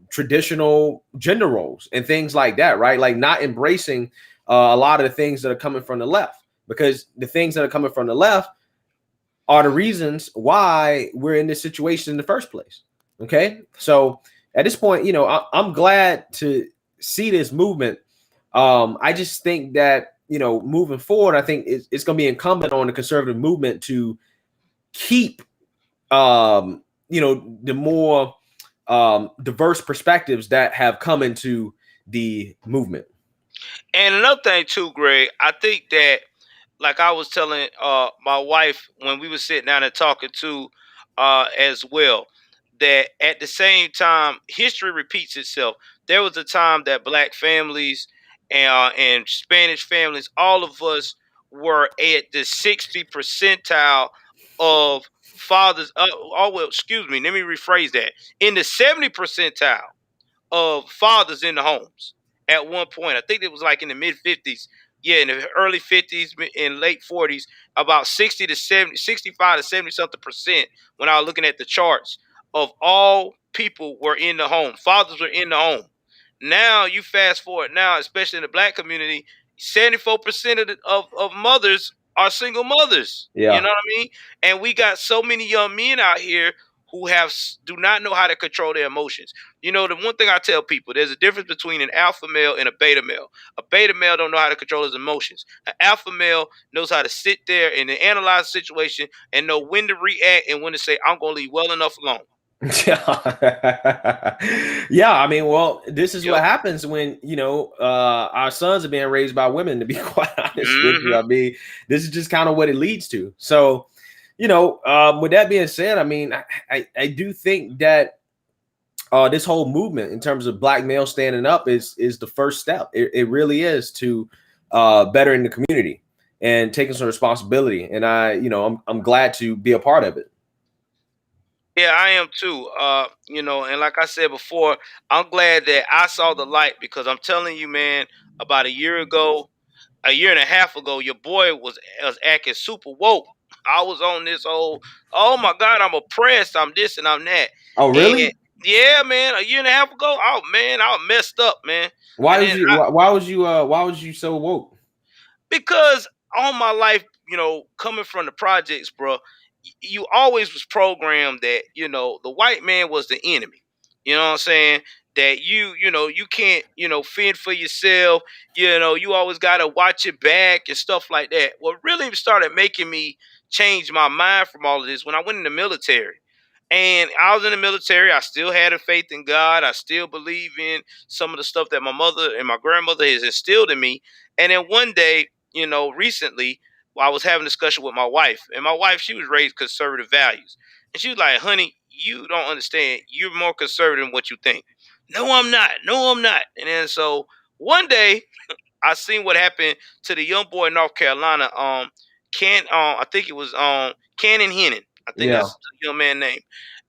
traditional gender roles and things like that, right? Like not embracing a lot of the things that are coming from the left, because the things that are coming from the left are the reasons why we're in this situation in the first place. Okay. So at this point, I'm glad to see this movement. I just think that, moving forward, I think it's going to be incumbent on the conservative movement to keep, the more diverse perspectives that have come into the movement.
And another thing too, Greg, I think that, like I was telling my wife when we were sitting down and talking to as well, that at the same time history repeats itself. There was a time that black families and Spanish families, all of us were at the 60 percentile of fathers. Oh well, excuse me. Let me rephrase that. In the 70 percentile of fathers in the homes at one point. I think it was like in the mid 50s. Yeah, in the early 50s and late 40s, about 60 to 70, 65 to 70 something percent when I was looking at the charts of all people were in the home. Fathers were in the home. Now you fast forward now, especially in the black community, 74% of mothers are single mothers. You
Yeah.
know what I mean? And we got so many young men out here who do not know how to control their emotions. You know, the one thing I tell people, there's a difference between an alpha male and a beta male. A beta male don't know how to control his emotions. An alpha male knows how to sit there and analyze the situation and know when to react and when to say, I'm going to leave well enough alone.
Yeah. Yeah. I mean, well, this is
Yep.
what happens when, our sons are being raised by women, to be quite honest with you.
Hmm.
I mean, this is just kind of what it leads to. So, with that being said, I mean, I do think that this whole movement in terms of black males standing up is the first step. It really is to bettering the community and taking some responsibility. And I'm glad to be a part of it.
Yeah, I am too. And like I said before, I'm glad that I saw the light because I'm telling you, man, about a year and a half ago, your boy was acting super woke. I was on this whole, oh my God, I'm oppressed. I'm this and I'm that.
Oh,
And
really?
yeah, man, a year and a half ago, oh man, I was messed up, man.
Why
And
was
then
you? Why was you so woke?
because all my life, coming from the projects, bro, you always was programmed that the white man was the enemy. You know what I'm saying? That you can't fend for yourself. You always gotta watch your back and stuff like that. What really started making me change my mind from all of this when I went in the military. And I was in the military. I still had a faith in God. I still believe in some of the stuff that my mother and my grandmother has instilled in me. And then one day, recently, I was having a discussion with my wife, and my wife, she was raised conservative values, and she was like, "Honey, you don't understand. You're more conservative than what you think." No, I'm not. No, I'm not. And then so one day, I seen what happened to the young boy in North Carolina. I think it was Cannon Hennon. I think
Yeah.
that's the young man name.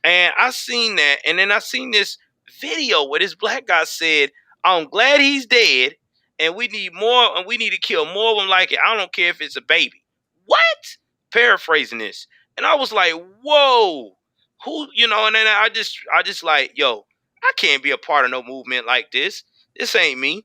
And I seen that, and then I seen this video where this black guy said, "I'm glad he's dead, and we need more, and we need to kill more of them like it. I don't care if it's a baby." What? Paraphrasing this, and I was like, "Whoa, who?" And then I just like, yo, I can't be a part of no movement like this. This ain't me.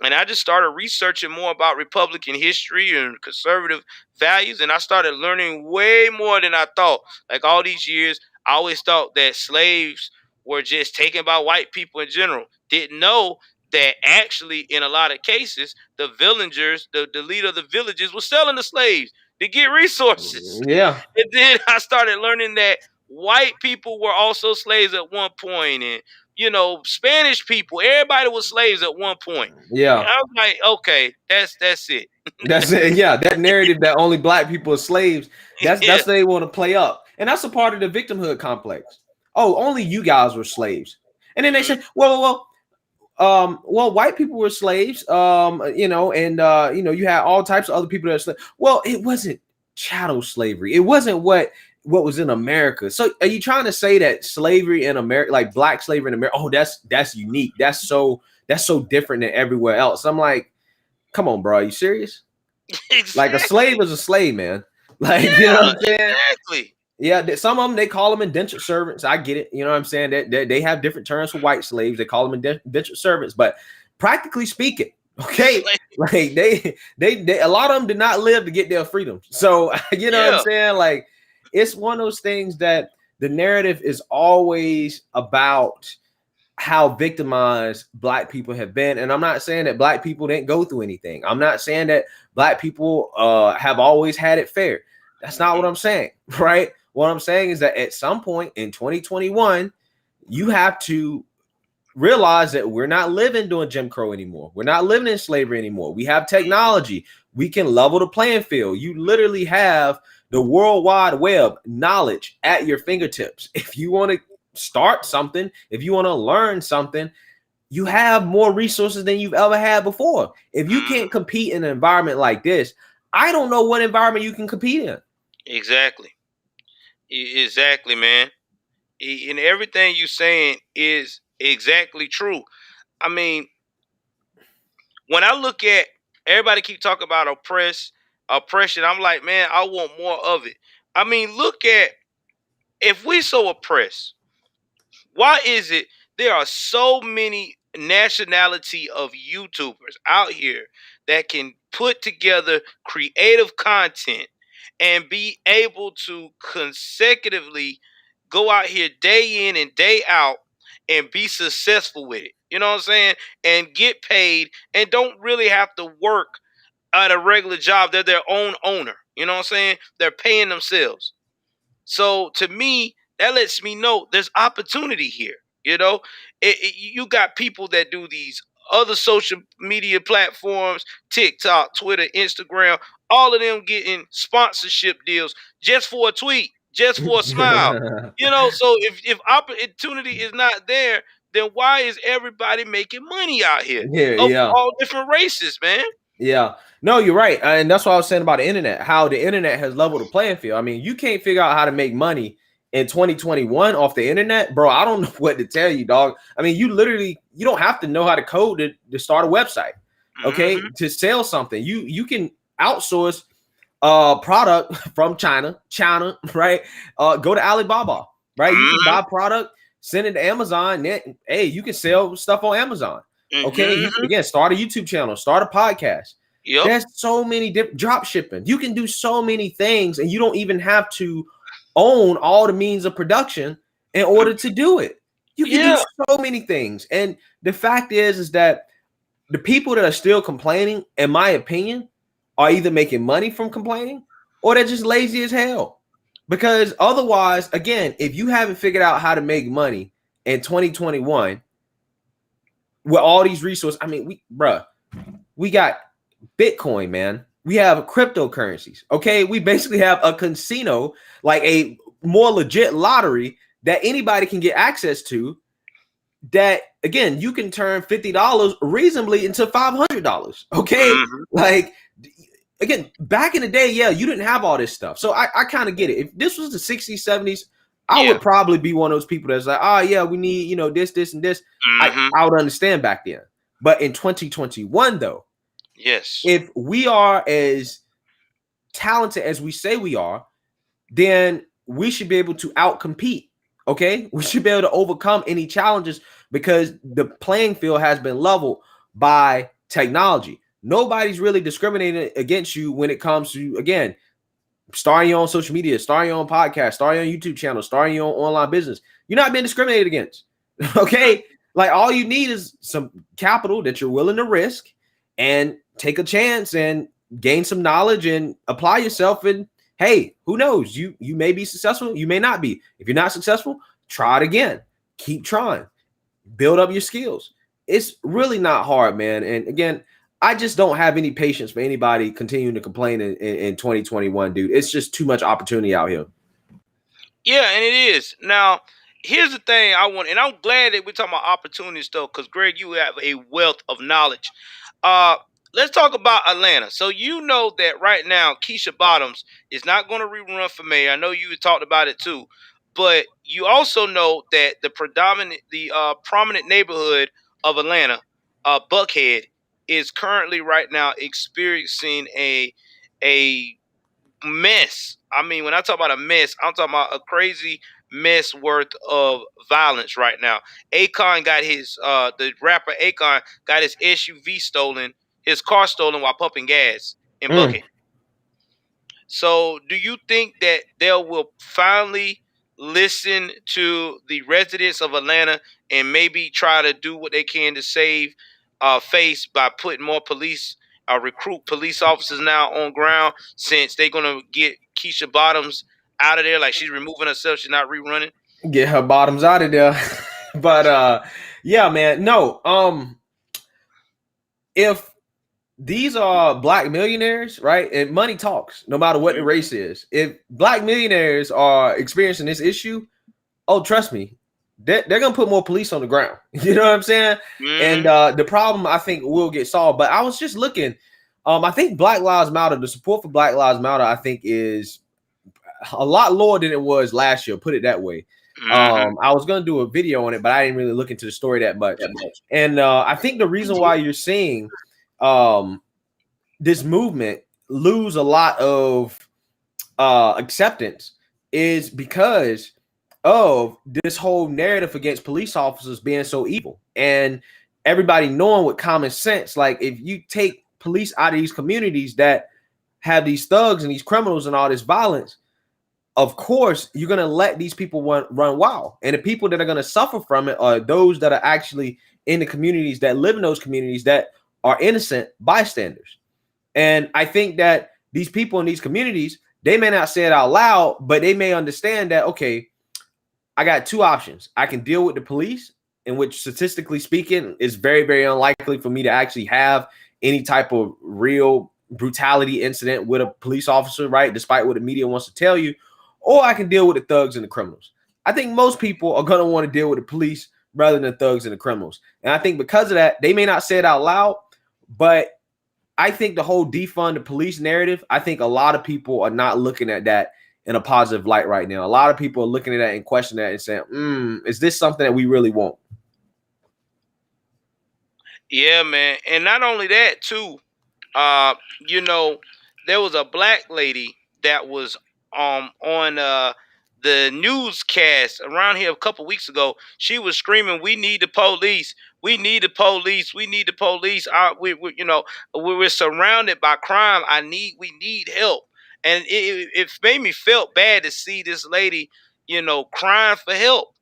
And I just started researching more about Republican history and conservative values, and I started learning way more than I thought. Like all these years, I always thought that slaves were just taken by white people in general. Didn't know that actually, in a lot of cases, the villagers, the leader of the villages, was selling the slaves to get resources.
Yeah.
And then I started learning that white people were also slaves at one point, and Spanish people, everybody was slaves at one point. And
Yeah.
I was like, okay, that's it.
That's it. Yeah, that narrative that only black people are slaves.
Yeah.
That's what they want to play up, and that's a part of the victimhood complex. Oh, only you guys were slaves, and then they
Mhm.
say, well, Well, white people were slaves, you had all types of other people that are slaves. Well, it wasn't chattel slavery. It wasn't what was in America. So are you trying to say that slavery in America, like black slavery in America, oh, that's unique. That's so different than everywhere else. I'm like, come on, bro, are you serious? Like a slave
Exactly.
is a slave, man. Like, you know what
Yeah,
I'm saying?
exactly.
Yeah, some of them they call them indentured servants. I get it. You know what I'm saying? That they have different terms for white slaves. They call them indentured servants, but practically speaking, okay,
Slave.
like they a lot of them did not live to get their freedom. So you know what I'm
Yeah.
saying? Like it's one of those things that the narrative is always about how victimized black people have been. And I'm not saying that black people didn't go through anything. I'm not saying that black people have always had it fair. That's not what
Mhm.
I'm saying, right? What I'm saying is that at some point in 2021, you have to realize that we're not living during Jim Crow anymore. We're not living in slavery anymore. We have technology. We can level the playing field. You literally have the World Wide Web knowledge at your fingertips. If you want to start something, if you want to learn something, you have more resources than you've ever had before. If you
Mhm.
can't compete in an environment like this, I don't know what environment you can compete in.
Exactly. Exactly, man. And everything you saying is exactly true. I mean, when I look at everybody keep talking about oppression, I'm like, man, I want more of it. I mean, look at if we so oppressed, why is it there are so many nationality of YouTubers out here that can put together creative content and be able to consecutively go out here day in and day out and be successful with it? You know what I'm saying? And get paid and don't really have to work at a regular job. They're their own owner. You know what I'm saying? They're paying themselves. So to me, that lets me know there's opportunity here. You know, you got people that do these other social media platforms, TikTok, Twitter, Instagram, all of them getting sponsorship deals just for a tweet, just for a smile. You know, so if opportunity is not there, then why is everybody making money out here
Yeah,
of
yeah.
all different races, man?
Yeah, no, you're right, and that's what I was saying about the internet. How the internet has leveled the playing field. I mean, you can't figure out how to make money in 2021 off the internet, bro. I don't know what to tell you, dog. I mean, you don't have to know how to code to start a website, okay?
Hmm.
To sell something, you can outsource product from China, right? Go to Alibaba, right? You can
Hmm.
buy product, send it to Amazon. Then, hey, you can sell stuff on Amazon. Okay, you
Hmm.
again start a YouTube channel, start a podcast.
Yep.
There's so many different drop shipping. You can do so many things, and you don't even have to own all the means of production in
Mm.
order to do it. You can do
Yeah.
so many things. And the fact is that the people that are still complaining, in my opinion, are either making money from complaining or they're just lazy as hell. Because otherwise, again, if you haven't figured out how to make money in 2021 with all these resources, I mean, we got Bitcoin, man. We have cryptocurrencies. Okay. We basically have a casino, like a more legit lottery that anybody can get access to. That again, you can turn $50 reasonably into $500. Okay.
Hmm.
Like, again, back in the day, yeah, you didn't have all this stuff. So I kind of get it. If this was the 60s, 70s, I
Yeah.
would probably be one of those people that's like, oh, yeah, we need, this, and this.
Hmm.
I would understand back then. But in 2021, though,
Yes.
if we are as talented as we say we are, then we should be able to outcompete. Okay, we should be able to overcome any challenges because the playing field has been leveled by technology. Nobody's really discriminating against you when it comes to, again, starting your own social media, starting your own podcast, starting your own YouTube channel, starting your own online business. You're not being discriminated against. Okay, like all you need is some capital that you're willing to risk and take a chance and gain some knowledge and apply yourself. And hey, who knows? You may be successful, you may not be. If you're not successful, try it again. Keep trying, build up your skills. It's really not hard, man. And again, I just don't have any patience for anybody continuing to complain in 2021, dude. It's just too much opportunity out here.
Yeah, and it is. Now, here's the thing I want, and I'm glad that we're talking about opportunities though, because Greg, you have a wealth of knowledge. Uh, let's talk about Atlanta. So you know that right now, Keisha Bottoms is not going to rerun for mayor. I know you talked about it too, but you also know that the prominent neighborhood of Atlanta, Buckhead, is currently right now experiencing a mess. I mean, when I talk about a mess, I'm talking about a crazy mess worth of violence right now. Akon got the rapper Akon got his SUV stolen, his car stolen while pumping gas in
Mm.
Buckhead. So, do you think that they will finally listen to the residents of Atlanta and maybe try to do what they can to save face by putting more police, recruit police officers now on ground since they're gonna get Keisha Bottoms out of there? Like she's removing herself, she's not rerunning.
Get her bottoms out of there. But yeah, man. No. If these are black millionaires, right? And money talks, no matter what the
Mm-hmm.
race is. If black millionaires are experiencing this issue, oh, trust me, they're gonna put more police on the ground. You know what I'm saying? And
Mm-hmm.
the problem I think will get solved. But I was just looking. I think Black Lives Matter, the support for Black Lives Matter, I think is a lot lower than it was last year. Put it that way.
Mm-hmm.
I was gonna do a video on it, but I didn't really look into the story that much. And I think the reason why you're seeing um, this movement lose a lot of acceptance is because of this whole narrative against police officers being so evil and everybody knowing with common sense, like if you take police out of these communities that have these thugs and these criminals and all this violence, of course you're going to let these people run wild, and the people that are going to suffer from it are those that are actually in the communities, that live in those communities, that are innocent bystanders. And I think that these people in these communities, they may not say it out loud, but they may understand that, okay, I got two options. I can deal with the police, in which statistically speaking is very, very unlikely for me to actually have any type of real brutality incident with a police officer, right? Despite what the media wants to tell you. Or I can deal with the thugs and the criminals. I think most people are going to want to deal with the police rather than the thugs and the criminals. And I think because of that, they may not say it out loud, but I think the whole defund the police narrative, I think a lot of people are not looking at that in a positive light right now. A lot of people are looking at that and questioning that and saying, is this something that we really want?
Yeah, man. And not only that, too, uh, you know, there was a black lady that was on the newscast around here a couple weeks ago. She was screaming, "We need the police! We need the police! We need the police! We're surrounded by crime. We need help." And it made me felt bad to see this lady, crying for help.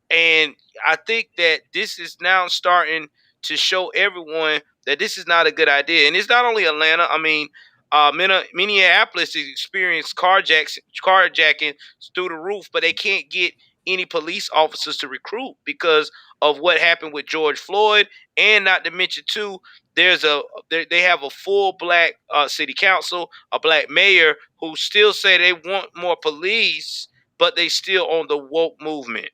And I think that this is now starting to show everyone that this is not a good idea. And it's not only Atlanta. I mean, Minneapolis has experienced carjacking through the roof, but they can't get any police officers to recruit because of what happened with George Floyd. And not to mention, too, they have a full black city council, a black mayor who still say they want more police, but they still on the woke movement.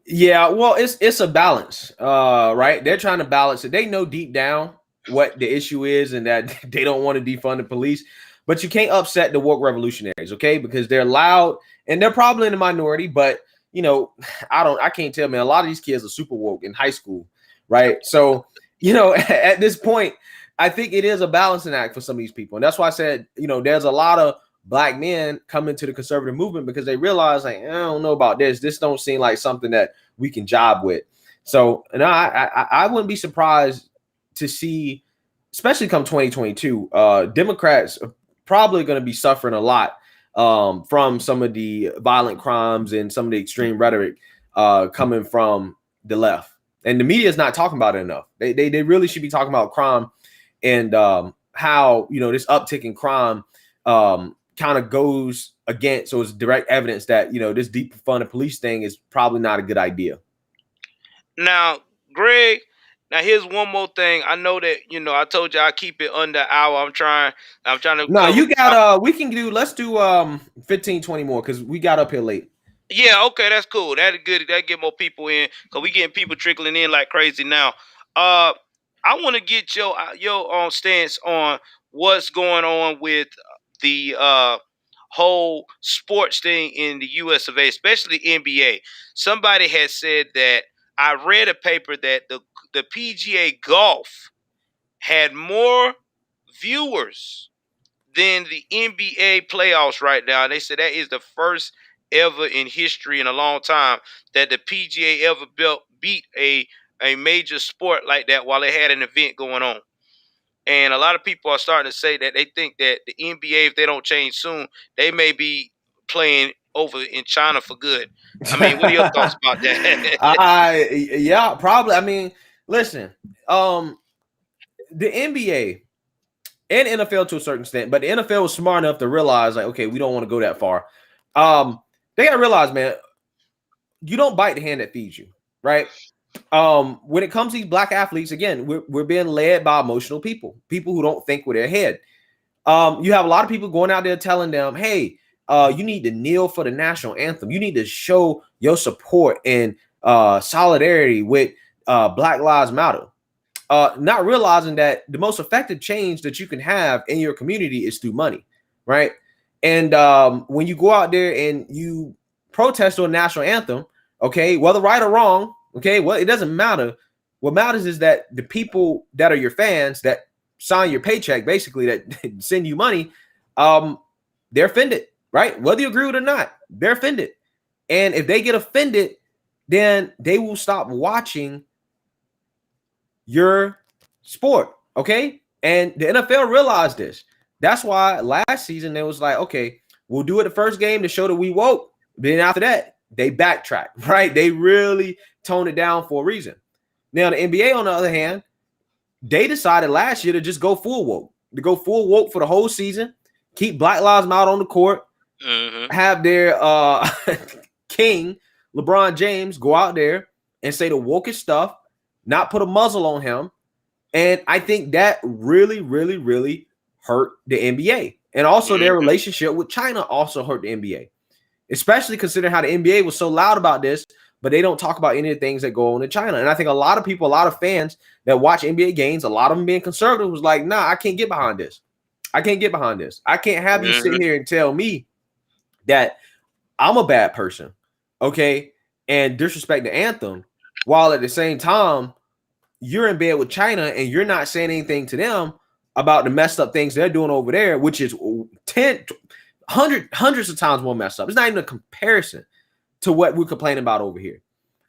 Yeah, well, it's a balance, right? They're trying to balance it. They know deep down what the issue is and that they don't want to defund the police, but you can't upset the woke revolutionaries, okay? Because they're loud and they're probably in the minority, but I can't tell, man. A lot of these kids are super woke in high school, right? So, at this point, I think it is a balancing act for some of these people. And that's why I said, there's a lot of black men come into the conservative movement because they realize, like, I don't know about this. This don't seem like something that we can job with. So, and I wouldn't be surprised to see, especially come 2022, Democrats are probably going to be suffering a lot from some of the violent crimes and some of the extreme rhetoric coming from the left. And the media is not talking about it enough. They really should be talking about crime and how this uptick in crime kind of goes against, so it's direct evidence that this defund police thing is probably not a good idea.
Now, Greg, now here's one more thing. I know that I told you I keep it under an hour. I'm trying to
No,
cover.
you got we can do, let's do 15, 20 more because we got up here late.
Yeah, okay, that's cool. That's good. That get more people in because we getting people trickling in like crazy now. Uh, I want to get your stance on what's going on with the whole sports thing in the U.S. of A., especially NBA. Somebody has said that I read a paper that the PGA Golf had more viewers than the NBA playoffs right now. They said that is the first ever in history in a long time that the PGA ever beat a major sport like that while they had an event going on. And a lot of people are starting to say that they think that the NBA, if they don't change soon, they may be playing over in China for good. I mean, what are your thoughts about that?
Yeah, probably. I mean, listen, the NBA and NFL to a certain extent, but the NFL was smart enough to realize, like, okay, we don't want to go that far. They gotta realize, man, you don't bite the hand that feeds you, right? When it comes to these black athletes, again, we're being led by emotional people who don't think with their head. You have a lot of people going out there telling them, hey, you need to kneel for the national anthem. You need to show your support and solidarity with Black Lives Matter. Not realizing that the most effective change that you can have in your community is through money, right? And when you go out there and you protest on national anthem, okay, whether right or wrong, okay, well, it doesn't matter. What matters is that the people that are your fans that sign your paycheck, basically that send you money, they're offended, right? Whether you agree with it or not, they're offended. And if they get offended, then they will stop watching your sport, okay? And the NFL realized this. That's why last season they was like, okay, we'll do it the first game to show that we woke. Then after that, they backtrack, right? They really toned it down for a reason. Now the NBA, on the other hand, they decided last year to just go full woke for the whole season, keep Black Lives Matter on the court, have their king LeBron James go out there and say the wokest stuff, not put a muzzle on him. And I think that really, really, really hurt the NBA. And also their relationship with China also hurt the NBA, especially considering how the NBA was so loud about this, but they don't talk about any of the things that go on in China. And I think a lot of people, a lot of fans that watch NBA games, a lot of them being conservative, was like, nah, I can't get behind this. I can't get behind this. I can't have you sit here and tell me that I'm a bad person, okay, and disrespect the anthem, while at the same time, you're in bed with China and you're not saying anything to them about the messed up things they're doing over there, which is hundreds of times more messed up. It's not even a comparison to what we're complaining about over here.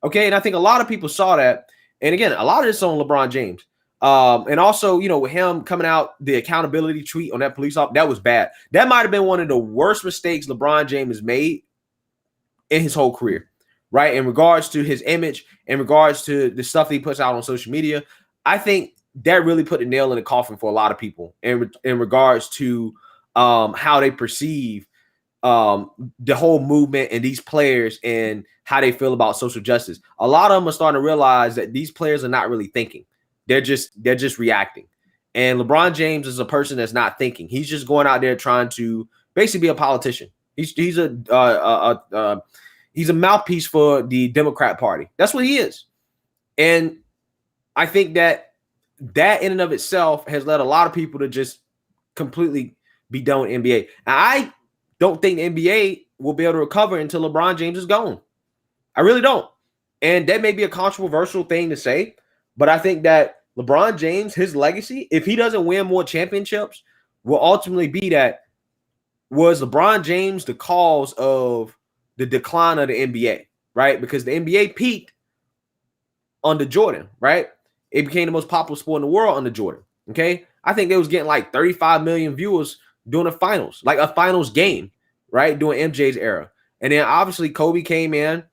Okay. And I think a lot of people saw that. And again, a lot of this on LeBron James. And also, you know, with him coming out, the accountability tweet on that police officer, that was bad. That might have been one of the worst mistakes LeBron James has made in his whole career, right? In regards to his image, in regards to the stuff that he puts out on social media. I think that really put the nail in the coffin for a lot of people in regards to how they perceive the whole movement and these players and how they feel about social justice. A lot of them are starting to realize that these players are not really thinking. They're just reacting. And LeBron James is a person that's not thinking. He's just going out there trying to basically be a politician. He's a mouthpiece for the Democrat Party. That's what he is. And I think that in and of itself has led a lot of people to just completely be done with NBA. I don't think the NBA will be able to recover until LeBron James is gone. I really don't. And that may be a controversial thing to say, but I think that LeBron James, his legacy, if he doesn't win more championships, will ultimately be that was LeBron James the cause of the decline of the NBA, right? Because the NBA peaked under Jordan, right? It became the most popular sport in the world under Jordan, okay? I think they was getting like 35 million viewers during the finals, like a finals game, right? During MJ's era. And then obviously Kobe came in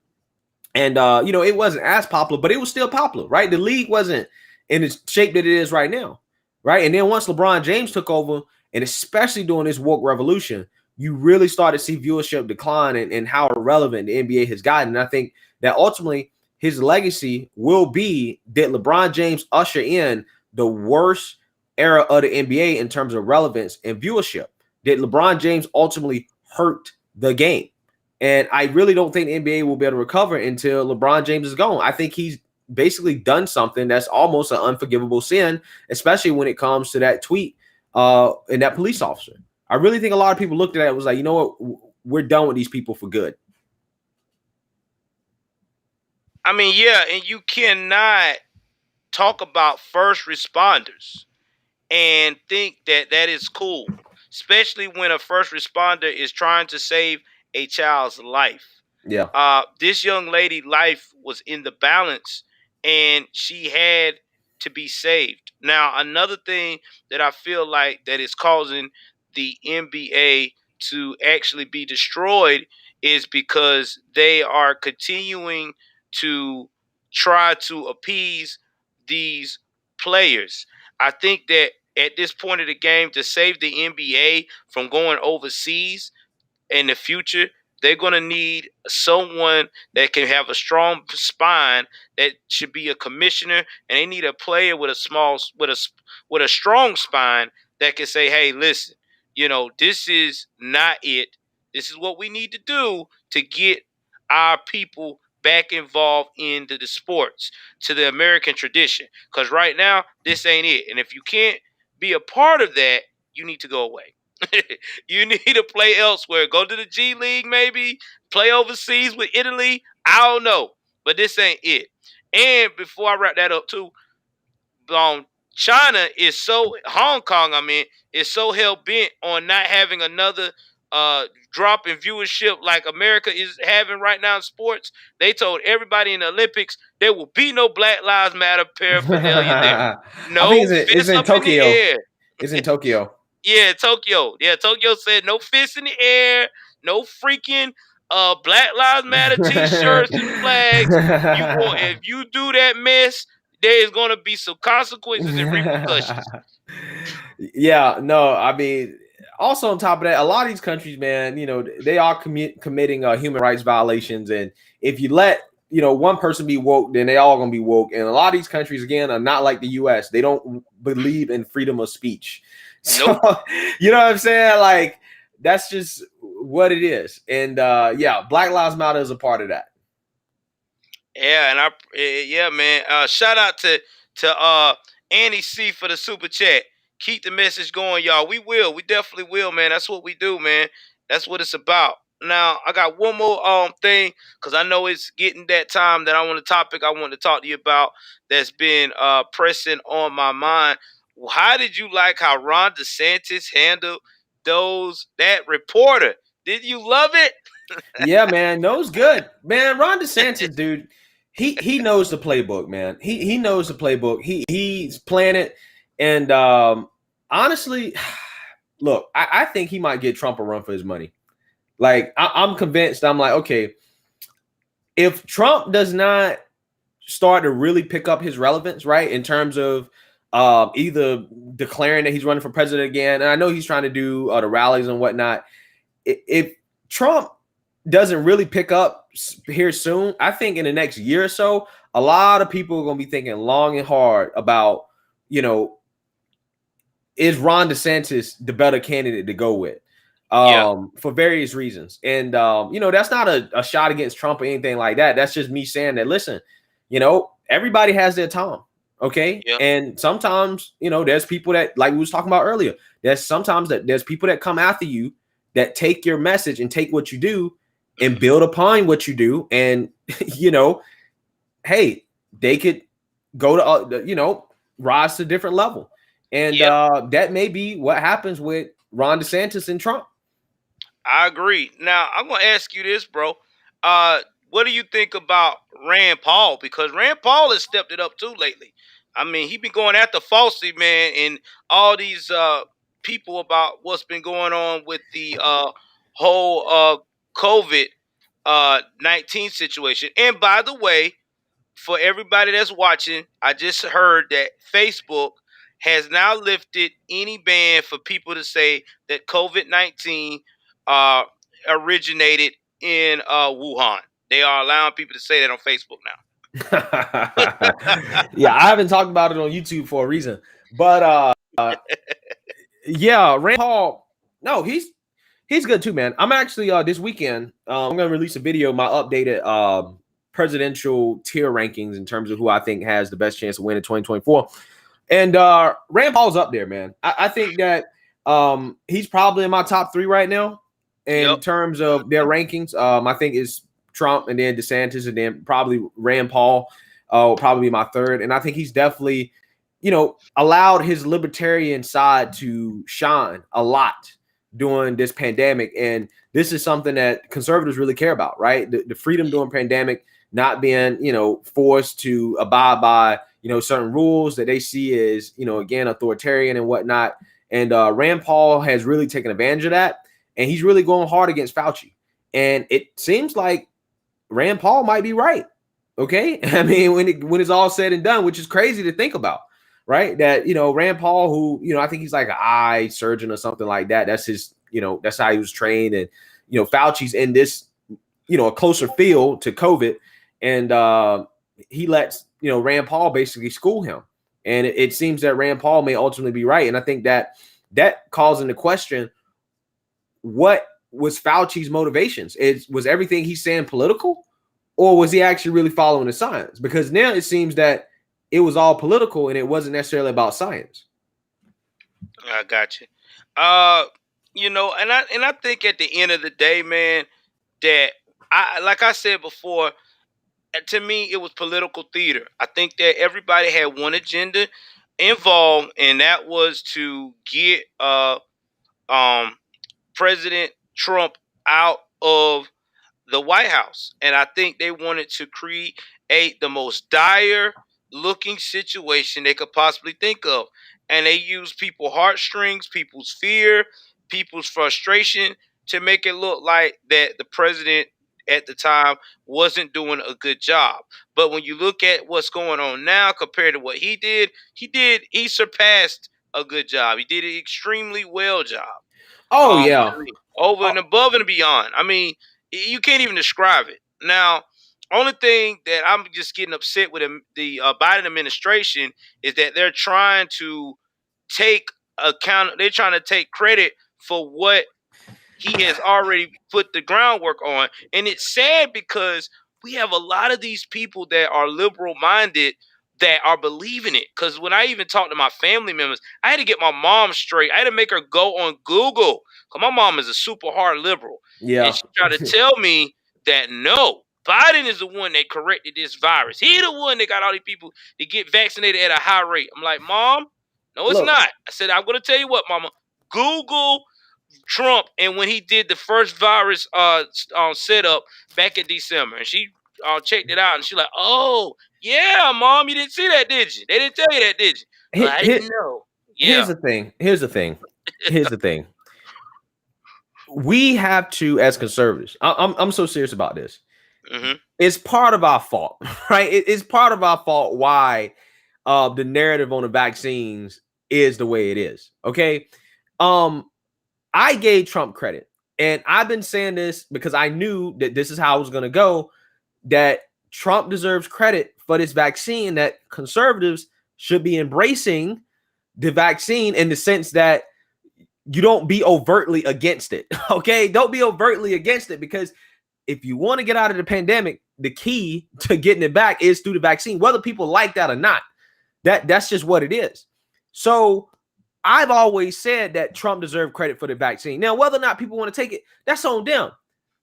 and, you know, it wasn't as popular, but it was still popular, right? The league wasn't in the shape that it is right now, right? And then once LeBron James took over, and especially during this woke revolution, you really start to see viewership decline and how irrelevant the NBA has gotten. And I think that ultimately his legacy will be that LeBron James usher in the worst era of the NBA in terms of relevance and viewership. That LeBron James ultimately hurt the game. And I really don't think the NBA will be able to recover until LeBron James is gone. I think he's basically done something that's almost an unforgivable sin, especially when it comes to that tweet and that police officer. I really think a lot of people looked at it and was like, you know what, we're done with these people for good.
I mean, yeah, and you cannot talk about first responders and think that that is cool, especially when a first responder is trying to save a child's life.
Yeah.
This young lady' life was in the balance, and she had to be saved. Now, another thing that I feel like that is causing the NBA to actually be destroyed is because they are continuing to try to appease these players. I think that at this point of the game, to save the NBA from going overseas in the future, they're going to need someone that can have a strong spine. That should be a commissioner, and they need a player with a strong spine that can say, "Hey, listen, this is not it. This is what we need to do to get our people back involved into the sports, to the American tradition. Because right now, this ain't it. And if you can't be a part of that, you need to go away." You need to play elsewhere. Go to the G League, maybe play overseas with Italy. I don't know, but this ain't it. And before I wrap that up, too, China is so Hong Kong. I mean, is so hell bent on not having another drop in viewership like America is having right now in sports. They told everybody in the Olympics there will be no Black Lives Matter paraphernalia there.
I think
No
it's
fists
in
up in the
Tokyo.
air.
It's in Tokyo.
Yeah, Tokyo. Yeah, Tokyo said no fists in the air, no freaking Black Lives Matter t-shirts and flags. You going if you do that mess, there is gonna be some consequences and repercussions.
Yeah, no, I mean, also on top of that, a lot of these countries, man, they are committing human rights violations, and if you let one person be woke, then they all gonna be woke. And a lot of these countries, again, are not like the U.S. They don't believe in freedom of speech. So
Nope.
you know what I'm saying? Like that's just what it is. And yeah, Black Lives Matter is a part of that.
Yeah, and yeah, man. Shout out to Annie C for the super chat. Keep the message going, y'all. We will. We definitely will, man. That's what we do, man. That's what it's about. Now, I got one more thing because I know it's getting that time that I want a topic I want to talk to you about that's been pressing on my mind. How did you like how Ron DeSantis handled that reporter? Did you love it?
Yeah, man, knows good. Man, Ron DeSantis, dude, he knows the playbook, man. He knows the playbook. He's playing it. And honestly, look, I think he might get Trump a run for his money. Like, I'm convinced. I'm like, okay, if Trump does not start to really pick up his relevance, right, in terms of either declaring that he's running for president again, and I know he's trying to do the rallies and whatnot. If Trump doesn't really pick up here soon, I think in the next year or so, a lot of people are going to be thinking long and hard about, is Ron DeSantis the better candidate to go with?
Yeah.
For various reasons. And, that's not a shot against Trump or anything like that. That's just me saying that, listen, everybody has their time. Okay.
Yeah.
And sometimes, there's people that, like we was talking about earlier, there's people that come after you that take your message and take what you do and build upon what you do. And, hey, they could go to, rise to a different level. And that may be what happens with Ron DeSantis and Trump.
I agree. Now, I'm going to ask you this, bro. What do you think about Rand Paul? Because Rand Paul has stepped it up too lately. I mean, he been going after Fauci, man, and all these people about what's been going on with the whole COVID 19 situation. And by the way, for everybody that's watching, I just heard that Facebook has now lifted any ban for people to say that COVID-19 uh, originated in Wuhan. They are allowing people to say that on Facebook now.
Yeah, I haven't talked about it on YouTube for a reason, but yeah, Rand Paul. No, He's good too, man. I'm actually this weekend. I'm gonna release a video, my updated presidential tier rankings in terms of who I think has the best chance to win in 2024. And Rand Paul's up there, man. I think that he's probably in my top 3 right now in
Yep.
terms of their rankings. I think it's Trump and then DeSantis and then probably Rand Paul will probably be my third. And I think he's definitely, allowed his libertarian side to shine a lot during this pandemic. And this is something that conservatives really care about, right? The freedom during pandemic, not being, forced to abide by, certain rules that they see as, again, authoritarian and whatnot. And Rand Paul has really taken advantage of that. And he's really going hard against Fauci. And it seems like Rand Paul might be right. Okay. I mean, when it's all said and done, which is crazy to think about, right? That, Rand Paul, who, I think he's like an eye surgeon or something like that. That's his, that's how he was trained. And, Fauci's in this, a closer field to COVID. And he lets, Rand Paul basically school him. And it seems that Rand Paul may ultimately be right. And I think that calls into question, what was Fauci's motivations? Was everything he's saying political, or was he actually really following the science? Because now it seems that it was all political and it wasn't necessarily about science.
I got you. And I think at the end of the day, man, that like I said before, to me it was political theater. I think that everybody had one agenda involved, and that was to get President Trump out of the White House. And I think they wanted to create the most dire looking situation they could possibly think of. And they used people's heartstrings, people's fear, people's frustration to make it look like that the president at the time wasn't doing a good job. But when you look at what's going on now compared to what he surpassed a good job. He did an extremely well job.
Oh, yeah.
Over and above and beyond. I mean, you can't even describe it. Now, only thing that I'm just getting upset with the Biden administration is that they're trying to take they're trying to take credit for what he has already put the groundwork on. And it's sad because we have a lot of these people that are liberal minded that are believing it. Because when I even talk to my family members, I had to get my mom straight. I had to make her go on Google. Because my mom is a super hard liberal.
Yeah.
And she tried to tell me that no, Biden is the one that corrected this virus. He the one that got all these people to get vaccinated at a high rate. I'm like, Mom, no, it's not. I said, I'm going to tell you what, Mama. Google Trump and when he did the first virus setup back in December. And she checked it out, and she's like, oh, yeah, Mom, you didn't see that, did you? They didn't tell you that, did you? I didn't know. Yeah.
Here's the thing. We have to, as conservatives, I'm so serious about this.
Mm-hmm.
It's part of our fault, right? It's part of our fault why the narrative on the vaccines is the way it is. Okay. I gave Trump credit, and I've been saying this because I knew that this is how it was going to go, that Trump deserves credit for this vaccine, that conservatives should be embracing the vaccine in the sense that you don't be overtly against it. Okay. Don't be overtly against it, because if you want to get out of the pandemic, the key to getting it back is through the vaccine, whether people like that or not. That's just what it is. So I've always said that Trump deserved credit for the vaccine. Now, whether or not people want to take it, that's on them.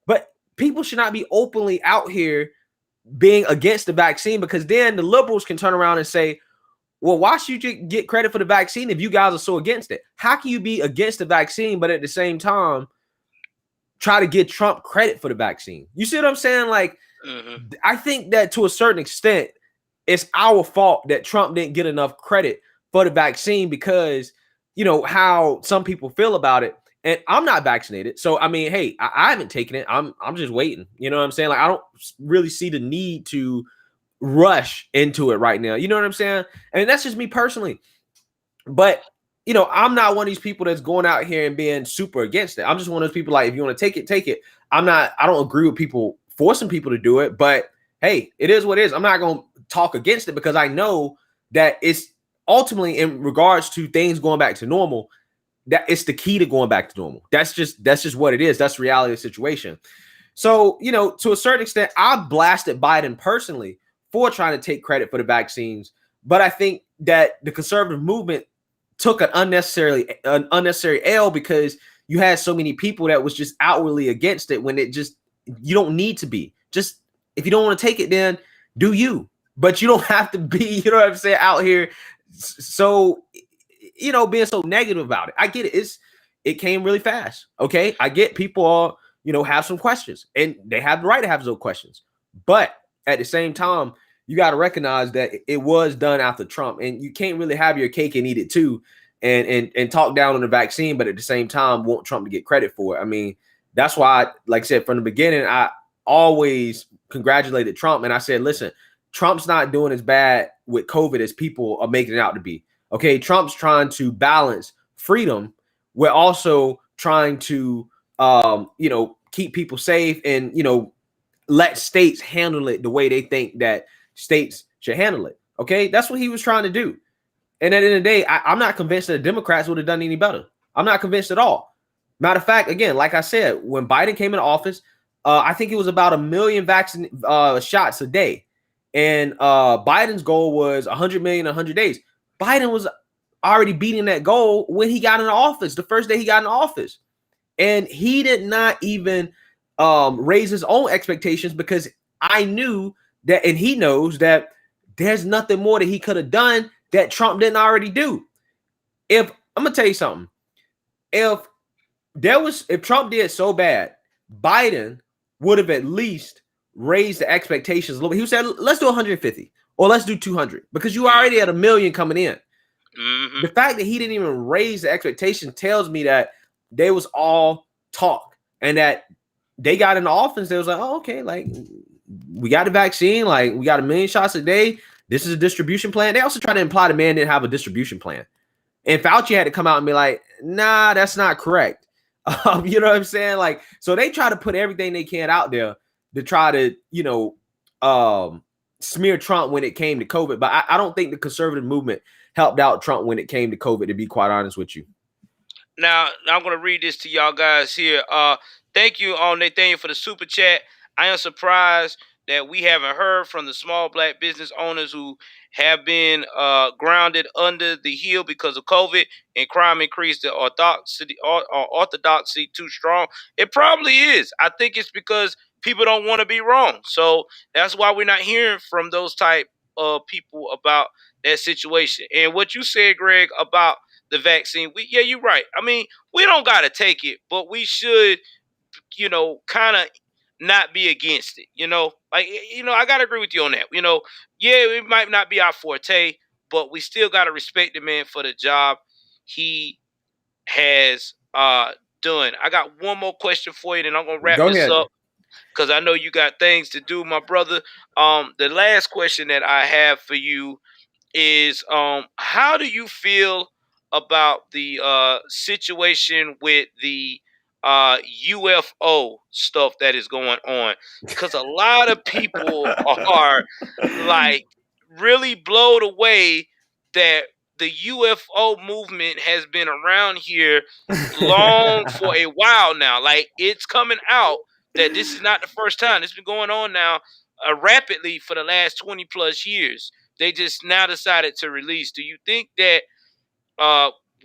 But people should not be openly out here being against the vaccine, because then the liberals can turn around and say, well, why should you get credit for the vaccine if you guys are so against it? How can you be against the vaccine, but at the same time try to give Trump credit for the vaccine? You see what I'm saying? Like, I think that to a certain extent, it's our fault that Trump didn't get enough credit for the vaccine, because how some people feel about it. And I'm not vaccinated. So, I mean, hey, I haven't taken it. I'm just waiting. You know what I'm saying? Like, I don't really see the need to rush into it right now. You know what I'm saying? And that's just me personally. But, I'm not one of these people that's going out here and being super against it. I'm just one of those people, like, if you want to take it, take it. I don't agree with people forcing people to do it. But, hey, it is what it is. I'm not going to talk against it, because I know that it's ultimately, in regards to things going back to normal, that it's the key to going back to normal. That's just what it is. That's the reality of the situation. So, to a certain extent, I blasted Biden personally for trying to take credit for the vaccines. But I think that the conservative movement took an unnecessary L because you had so many people that was just outwardly against it when you don't need to be. Just if you don't want to take it, then do you. But you don't have to be, you know what I'm saying, out here so being so negative about it. I get it. It came really fast. Okay. I get people are, have some questions, and they have the right to have those questions. But at the same time, you got to recognize that it was done after Trump, and you can't really have your cake and eat it too, and talk down on the vaccine, but at the same time want Trump to get credit for it. I mean, that's why, like I said, from the beginning, I always congratulated Trump, and I said, listen, Trump's not doing as bad with COVID as people are making it out to be. Okay, Trump's trying to balance freedom. We're also trying to, keep people safe and, let states handle it the way they think that states should handle it. Okay, that's what he was trying to do. And at the end of the day, I'm not convinced that the Democrats would have done any better. I'm not convinced at all. Matter of fact, again, like I said, when Biden came into office, I think it was about 1 million vaccine shots a day. And Biden's goal was 100 million in 100 days. Biden was already beating that goal when he got into office, the first day he got in office. And he did not even raise his own expectations because I knew that, and he knows that there's nothing more that he could have done that Trump didn't already do. I'm gonna tell you something. If Trump did so bad, Biden would have at least raised the expectations a little bit. He said, let's do 150 or let's do 200 because you already had 1 million coming in. Mm-hmm. The fact that he didn't even raise the expectation tells me that they was all talk, and that they got in the offense. They was like, oh, okay, like we got a vaccine, like we got 1 million shots a day. This is a distribution plan. They also try to imply the man didn't have a distribution plan. And Fauci had to come out and be like, nah, that's not correct. You know what I'm saying? Like, so they try to put everything they can out there to try to, smear Trump when it came to COVID. But I don't think the conservative movement helped out Trump when it came to COVID, to be quite honest with you.
Now I'm going to read this to y'all guys here. Thank you, Nathaniel, for the super chat. I am surprised that we haven't heard from the small black business owners who have been grounded under the heel because of COVID and crime increased. The orthodoxy too strong. It probably is. I think it's because people don't want to be wrong. So that's why we're not hearing from those type of people about that situation. And what you said, Greg, about the vaccine, you're right. I mean, we don't got to take it, but we should, kind of not be against it, like, I got to agree with you on that. It might not be our forte, but we still got to respect the man for the job he has done. I got one more question for you, and I'm going to wrap this up because I know you got things to do, my brother. The last question that I have for you is, how do you feel about the situation with the UFO stuff that is going on? Because a lot of people are like really blown away that the UFO movement has been around here long for a while now. Like, it's coming out that this is not the first time. It's been going on now rapidly for the last 20 plus years. They just now decided to release. Do you think that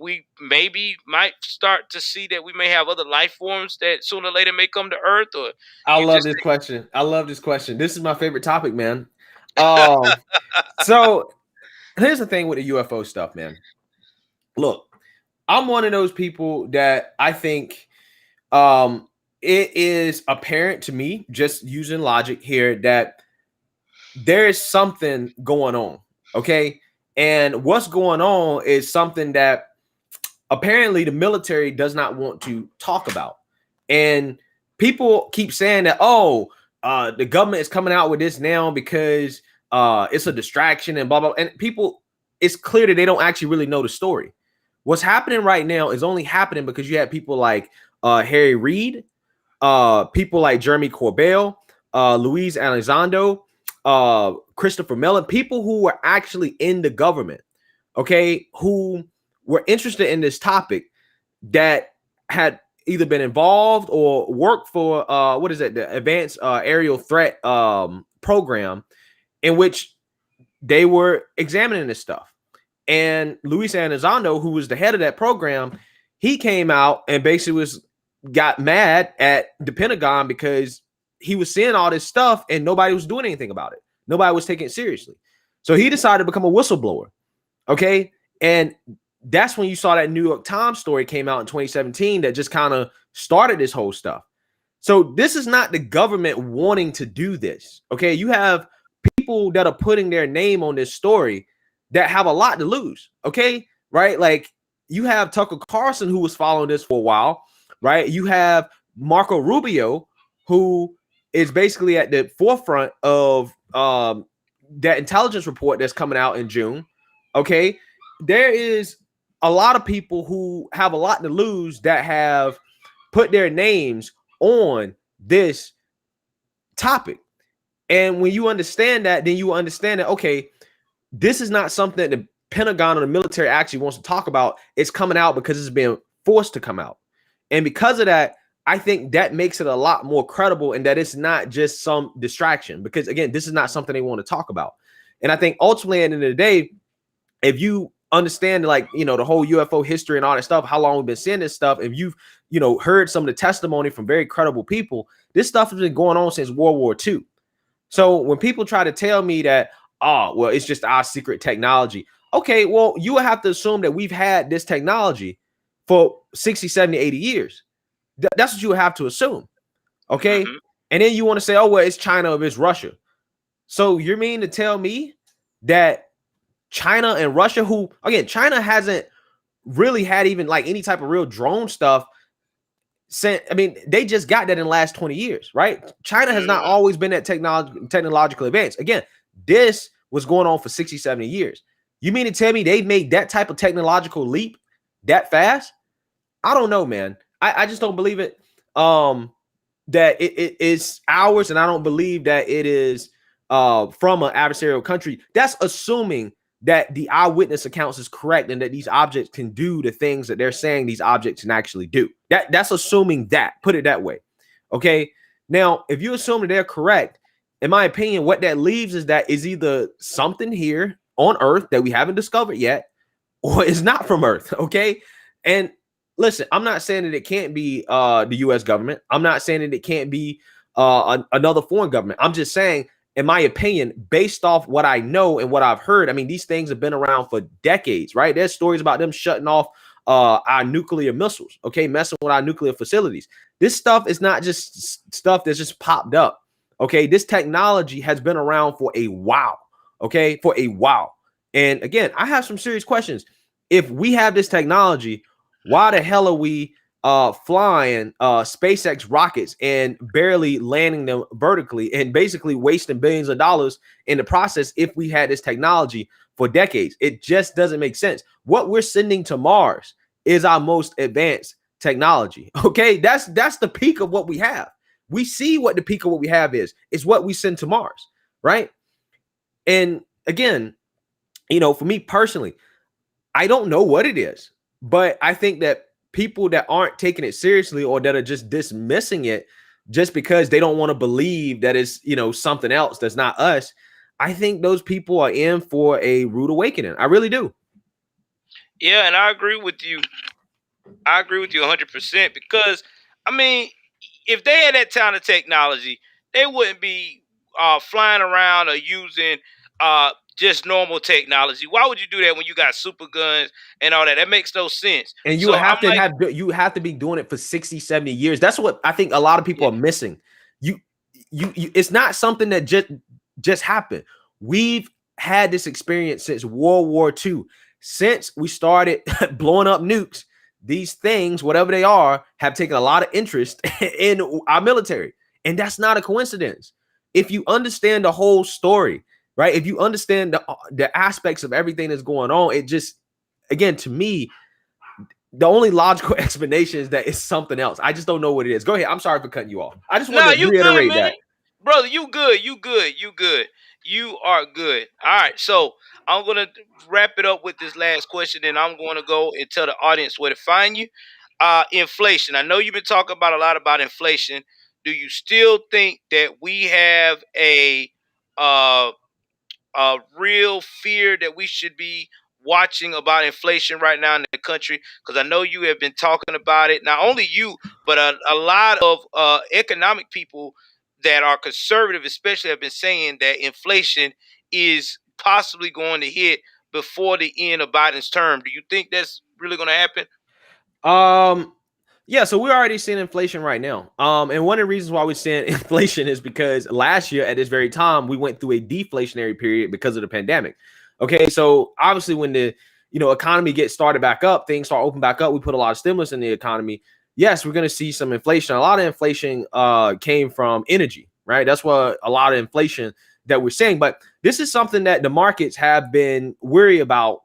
we maybe might start to see that we may have other life forms that sooner or later may come to Earth? Or
I love this question. I love this question. This is my favorite topic, man. So here's the thing with the UFO stuff, man. Look, I'm one of those people that I think it is apparent to me, just using logic here, that there is something going on. Okay. And what's going on is something that apparently the military does not want to talk about. And people keep saying that, the government is coming out with this now because it's a distraction and blah, blah. And people, it's clear that they don't actually really know the story. What's happening right now is only happening because you have people like Harry Reid, people like Jeremy Corbell, Luis Elizondo, Christopher Mellon, people who were actually in the government, okay, who were interested in this topic. that had either been involved or worked for what is it, the Advanced Aerial Threat Program, in which they were examining this stuff. And Luis Elizondo, who was the head of that program, he came out and basically got mad at the Pentagon because he was seeing all this stuff and nobody was doing anything about it. Nobody was taking it seriously. So he decided to become a whistleblower. Okay. And that's when you saw that New York Times story came out in 2017 that just kind of started this whole stuff. So this is not the government wanting to do this. Okay. You have people that are putting their name on this story that have a lot to lose. Okay. Right. Like you have Tucker Carlson, who was following this for a while. Right. You have Marco Rubio, who is basically at the forefront of that intelligence report that's coming out in June. Okay. There is a lot of people who have a lot to lose that have put their names on this topic. And when you understand that, then you understand that, okay, this is not something that the Pentagon or the military actually wants to talk about. It's coming out because it's being forced to come out. And because of that, I think that makes it a lot more credible, and that it's not just some distraction, because again, this is not something they want to talk about. And I think ultimately at the end of the day, if you understand, like, the whole UFO history and all that stuff, how long we've been seeing this stuff, if you've, heard some of the testimony from very credible people, this stuff has been going on since World War II. So when people try to tell me that, oh, well, it's just our secret technology. Okay, well, you would have to assume that we've had this technology for 60, 70, 80 years. That's what you would have to assume. Okay.
Mm-hmm.
And then you want to say, oh, well, it's China or it's Russia. So you mean to tell me that China and Russia, who, again, China hasn't really had even like any type of real drone stuff since, I mean, they just got that in the last 20 years, right? China has not
Mm-hmm.
always been that technological advance. Again, this was going on for 60, 70 years. You mean to tell me they made that type of technological leap that fast? I don't know, man. I just don't believe it. That it is ours, and I don't believe that it is from an adversarial country. That's assuming that the eyewitness accounts is correct and that these objects can do the things that they're saying these objects can actually do. That's assuming that. Put it that way. Okay. Now, if you assume that they're correct, in my opinion, what that leaves is that is either something here on Earth that we haven't discovered yet, or it's not from Earth. Okay. And listen, I'm not saying that it can't be the U.S. government. I'm not saying that it can't be another foreign government. I'm just saying, in my opinion, based off what I know and what I've heard, I mean, these things have been around for decades, right? There's stories about them shutting off our nuclear missiles, okay, messing with our nuclear facilities. This stuff is not just stuff that's just popped up, okay? This technology has been around for a while, okay, for a while. And again, I have some serious questions. If we have this technology, why the hell are we flying SpaceX rockets and barely landing them vertically and basically wasting billions of dollars in the process if we had this technology for decades? It just doesn't make sense. What we're sending to Mars is our most advanced technology. Okay, that's the peak of what we have. We see what the peak of what we have is. It's what we send to Mars, right? And again, for me personally, I don't know what it is, but I think that people that aren't taking it seriously or that are just dismissing it just because they don't want to believe that it's, something else that's not us, I think those people are in for a rude awakening. I really do.
Yeah, and I agree with you. I agree with you 100% because, I mean, if they had that kind of technology, they wouldn't be flying around or using just normal technology. Why would you do that when you got super guns and all that? That makes no sense.
And
So I'm like,
you have to be doing it for 60, 70 years. That's what I think a lot of people
yeah,
are missing. You it's not something that just happened. We've had this experience since World War II. Since we started blowing up nukes, these things, whatever they are, have taken a lot of interest in our military. And that's not a coincidence. If you understand the whole story, right? If you understand the aspects of everything that's going on, it just, again, to me, the only logical explanation is that it's something else. I just don't know what it is. Go ahead. I'm sorry for cutting you off. I just want
nah,
to
you good,
reiterate
man,
that.
brother. You good. You good. You good. You are good. All right. So I'm gonna wrap it up with this last question, and I'm going to go and tell the audience where to find you. inflation. I know you've been talking about a lot about inflation. Do you still think that we have uh, a real fear that we should be watching about inflation right now in the country? Because I know you have been talking about it. Not only you, but a lot of economic people that are conservative, especially, have been saying that inflation is possibly going to hit before the end of Biden's term. Do you think that's really going to happen?
Um, yeah, so we're already seeing inflation right now. And one of the reasons why we're seeing inflation is because last year at this very time we went through a deflationary period because of the pandemic. Okay, so obviously when the economy gets started back up, things start open back up. We put a lot of stimulus in the economy. Yes, we're going to see some inflation. A lot of inflation came from energy, right? That's what a lot of inflation that we're seeing. But this is something that the markets have been worried about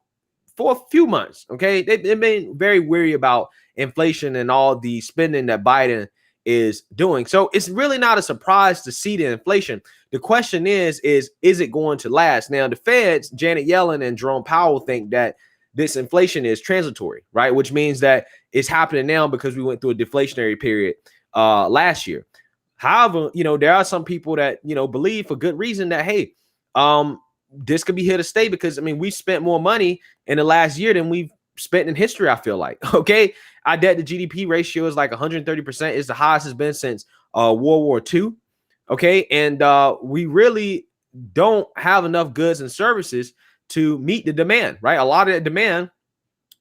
for a few months. Okay, they've been very weary about inflation and all the spending that Biden is doing. So it's really not a surprise to see the inflation. The question is it going to last? Now, the Feds, Janet Yellen and Jerome Powell, think that this inflation is transitory, right? Which means that it's happening now because we went through a deflationary period last year. However, there are some people that believe for good reason that um, this could be here to stay because we spent more money in the last year than we've spent in history. I feel like okay, our debt to GDP ratio is like 130%. It's the highest it's been since World War II. Okay, and we really don't have enough goods and services to meet the demand. Right, a lot of that demand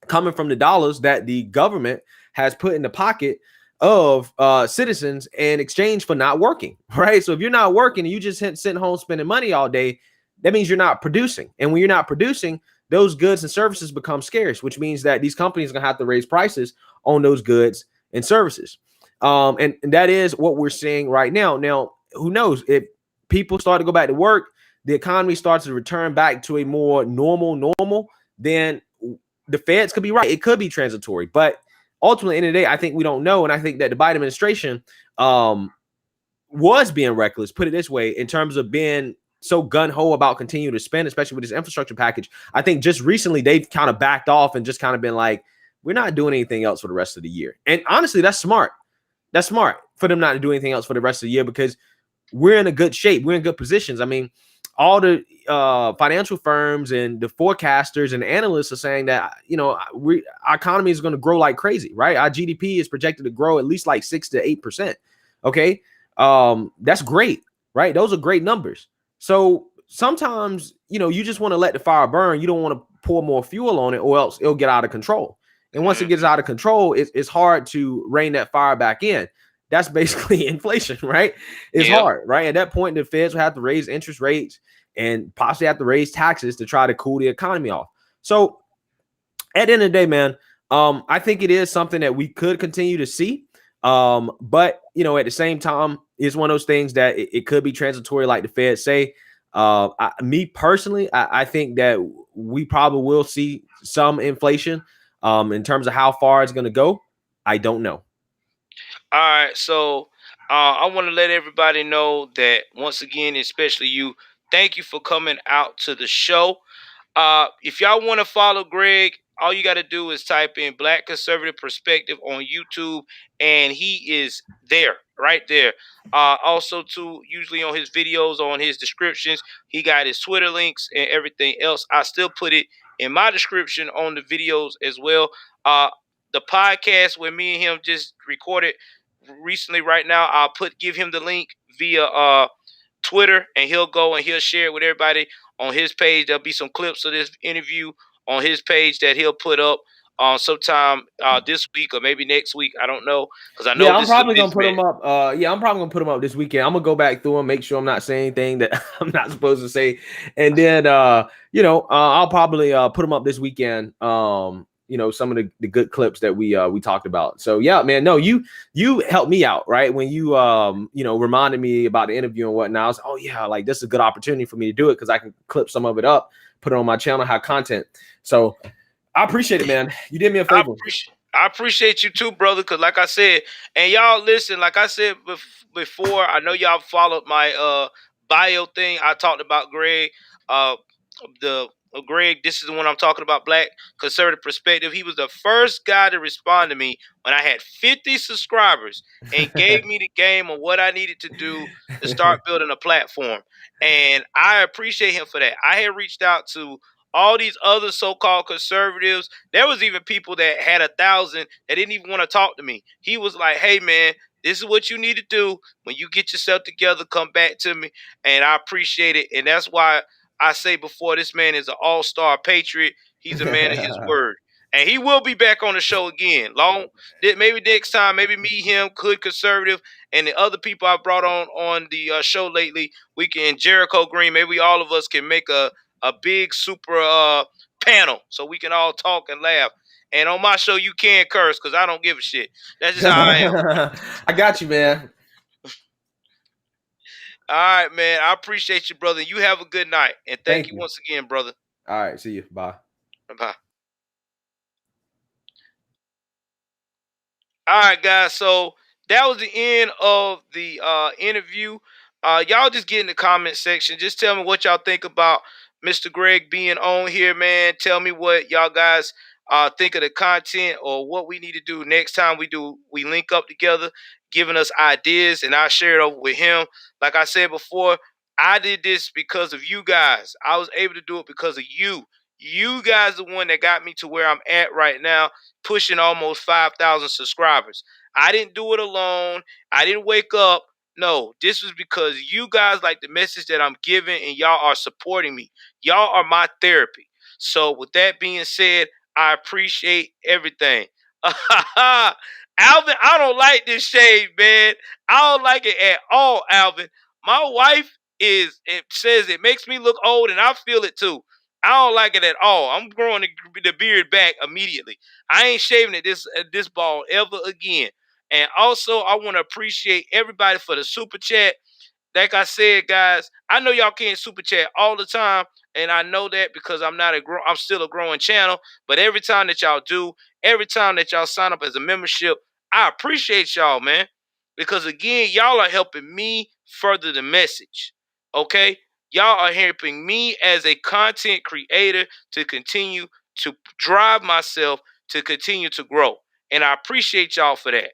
coming from the dollars that the government has put in the pocket of citizens in exchange for not working, right? So if you're not working and you just sitting home spending money all day, that means you're not producing. And when you're not producing, those goods and services become scarce, which means that these companies are going to have to raise prices on those goods and services. And that is what we're seeing right now. Now, who knows if people start to go back to work, the economy starts to return back to a more normal, then the Feds could be right. It could be transitory, but ultimately, in the, end of the day, I think we don't know. And I think that the Biden administration was being reckless, put it this way, in terms of being so gun-ho about continuing to spend, especially with this infrastructure package. I think just recently they've kind of backed off and just kind of been like, we're not doing anything else for the rest of the year. And honestly, that's smart. That's smart for them not to do anything else for the rest of the year because we're in a good shape. We're in good positions. All the financial firms and the forecasters and analysts are saying that our economy is going to grow like crazy, right? Our GDP is projected to grow at least like 6 to 8%. Okay, that's great, right? Those are great numbers. So sometimes you just want to let the fire burn. You don't want to pour more fuel on it, or else it'll get out of control. And once it gets out of control, it's hard to rein that fire back in. That's basically inflation, right? It's
Yeah.
hard, right? At that point, the Feds will have to raise interest rates and possibly have to raise taxes to try to cool the economy off. So at the end of the day, man, I think it is something that we could continue to see. But at the same time, it's one of those things that it could be transitory, like the Feds say. Me personally, I think that we probably will see some inflation. In terms of how far it's going to go, I don't know.
All right, so I want to let everybody know that once again, especially you, thank you for coming out to the show. If y'all want to follow Greg, all you got to do is type in Black Conservative Perspective on YouTube, and he is there, right there. Also, too, usually on his videos, on his descriptions, he got his Twitter links and everything else. I still put it in my description on the videos as well. Uh, the podcast where me and him just recorded recently, right now, I'll give him the link via Twitter, and he'll go and he'll share it with everybody on his page. There'll be some clips of this interview on his page that he'll put up sometime this week or maybe next week. I don't know, because I know
Yeah, I'm
this is a
probably gonna
busy
put
man.
them up. I'm probably gonna put them up this weekend. I'm gonna go back through them, make sure I'm not saying anything that I'm not supposed to say, and then I'll probably put them up this weekend. Some of the good clips that we talked about. So yeah, man, no, you helped me out, right? When you reminded me about the interview and whatnot. I was, oh yeah, like this is a good opportunity for me to do it because I can clip some of it up, put it on my channel, have content. So I appreciate it, man. You did me a favor.
I appreciate you too, brother. Cause like I said, and y'all listen, like I said before, I know y'all followed my bio thing. I talked about Greg. Uh, the Greg, this is the one I'm talking about, Black Conservative Perspective. He was the first guy to respond to me when I had 50 subscribers and gave me the game on what I needed to do to start building a platform. And I appreciate him for that. I had reached out to all these other so-called conservatives. There was even people that had 1,000 that didn't even want to talk to me. He was like, "Hey man, this is what you need to do. When you get yourself together, come back to me." And I appreciate it. And that's why I say before, this man is an all-star patriot. He's a man of his word. And he will be back on the show again. Maybe next time, maybe me, him, Hood Conservative, and the other people I brought on the show lately. We can Jericho Green. Maybe all of us can make a big super panel so we can all talk and laugh. And on my show, you can curse because I don't give a shit. That's just how I am.
I got you, man.
All right, man. I appreciate you, brother. You have a good night. And thank
Thank
you
you.
once again, brother.
All right, see you. Bye.
Bye. All right, guys. So that was the end of the interview. Y'all just get in the comment section. Just tell me what y'all think about Mr. Greg being on here, man. Tell me what y'all guys think of the content or what we need to do next time we link up together, giving us ideas, and I'll share it over with him. Like I said before, I did this because of you guys. I was able to do it because of you. You guys are the one that got me to where I'm at right now, pushing almost 5,000 subscribers. I didn't do it alone. I didn't wake up. No, this was because you guys like the message that I'm giving and y'all are supporting me. Y'all are my therapy. So with that being said, I appreciate everything. Alvin, I don't like this shade, man. I don't like it at all, Alvin. My wife it says it makes me look old and I feel it too. I don't like it at all. I'm growing the beard back immediately. I ain't shaving this ball ever again. And also, I want to appreciate everybody for the super chat. Like I said, guys, I know y'all can't super chat all the time, and I know that because I'm still a growing channel. But every time that y'all do, every time that y'all sign up as a membership, I appreciate y'all, man. Because again, y'all are helping me further the message. Okay, y'all are helping me as a content creator to continue to drive myself to continue to grow, and I appreciate y'all for that.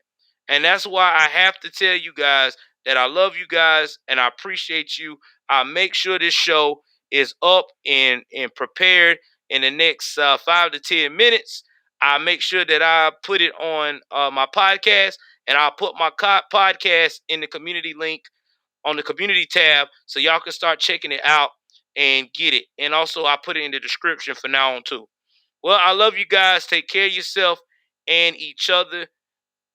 And that's why I have to tell you guys that I love you guys and I appreciate you. I make sure this show is up and prepared in the next 5 to 10 minutes. I make sure that I put it on my podcast, and I'll put my podcast in the community link on the community tab so y'all can start checking it out and get it. And also, I put it in the description for now on too. Well, I love you guys. Take care of yourself and each other.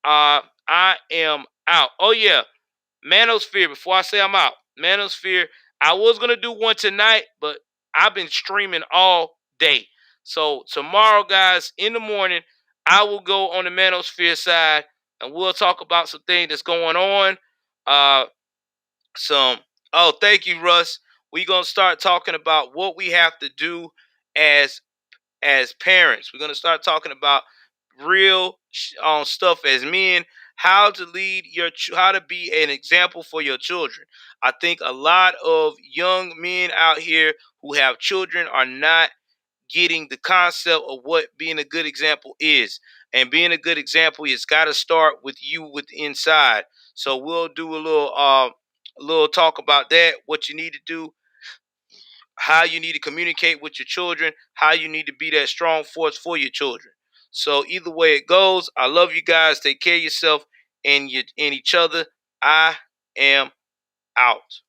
I am out. Oh yeah, Manosphere. Before I say I'm out, Manosphere. I was gonna do one tonight, but I've been streaming all day. So tomorrow, guys, in the morning, I will go on the Manosphere side, and we'll talk about some things that's going on. Uh, some. Oh, thank you, Russ. We're gonna start talking about what we have to do as parents. We're gonna start talking about real stuff as men, how to lead how to be an example for your children. I think a lot of young men out here who have children are not getting the concept of what being a good example is. And being a good example, it's got to start with you with inside. So we'll do a little talk about that, what you need to do, how you need to communicate with your children, how you need to be that strong force for your children. So either way it goes, I love you guys. Take care of yourself and each other. I am out.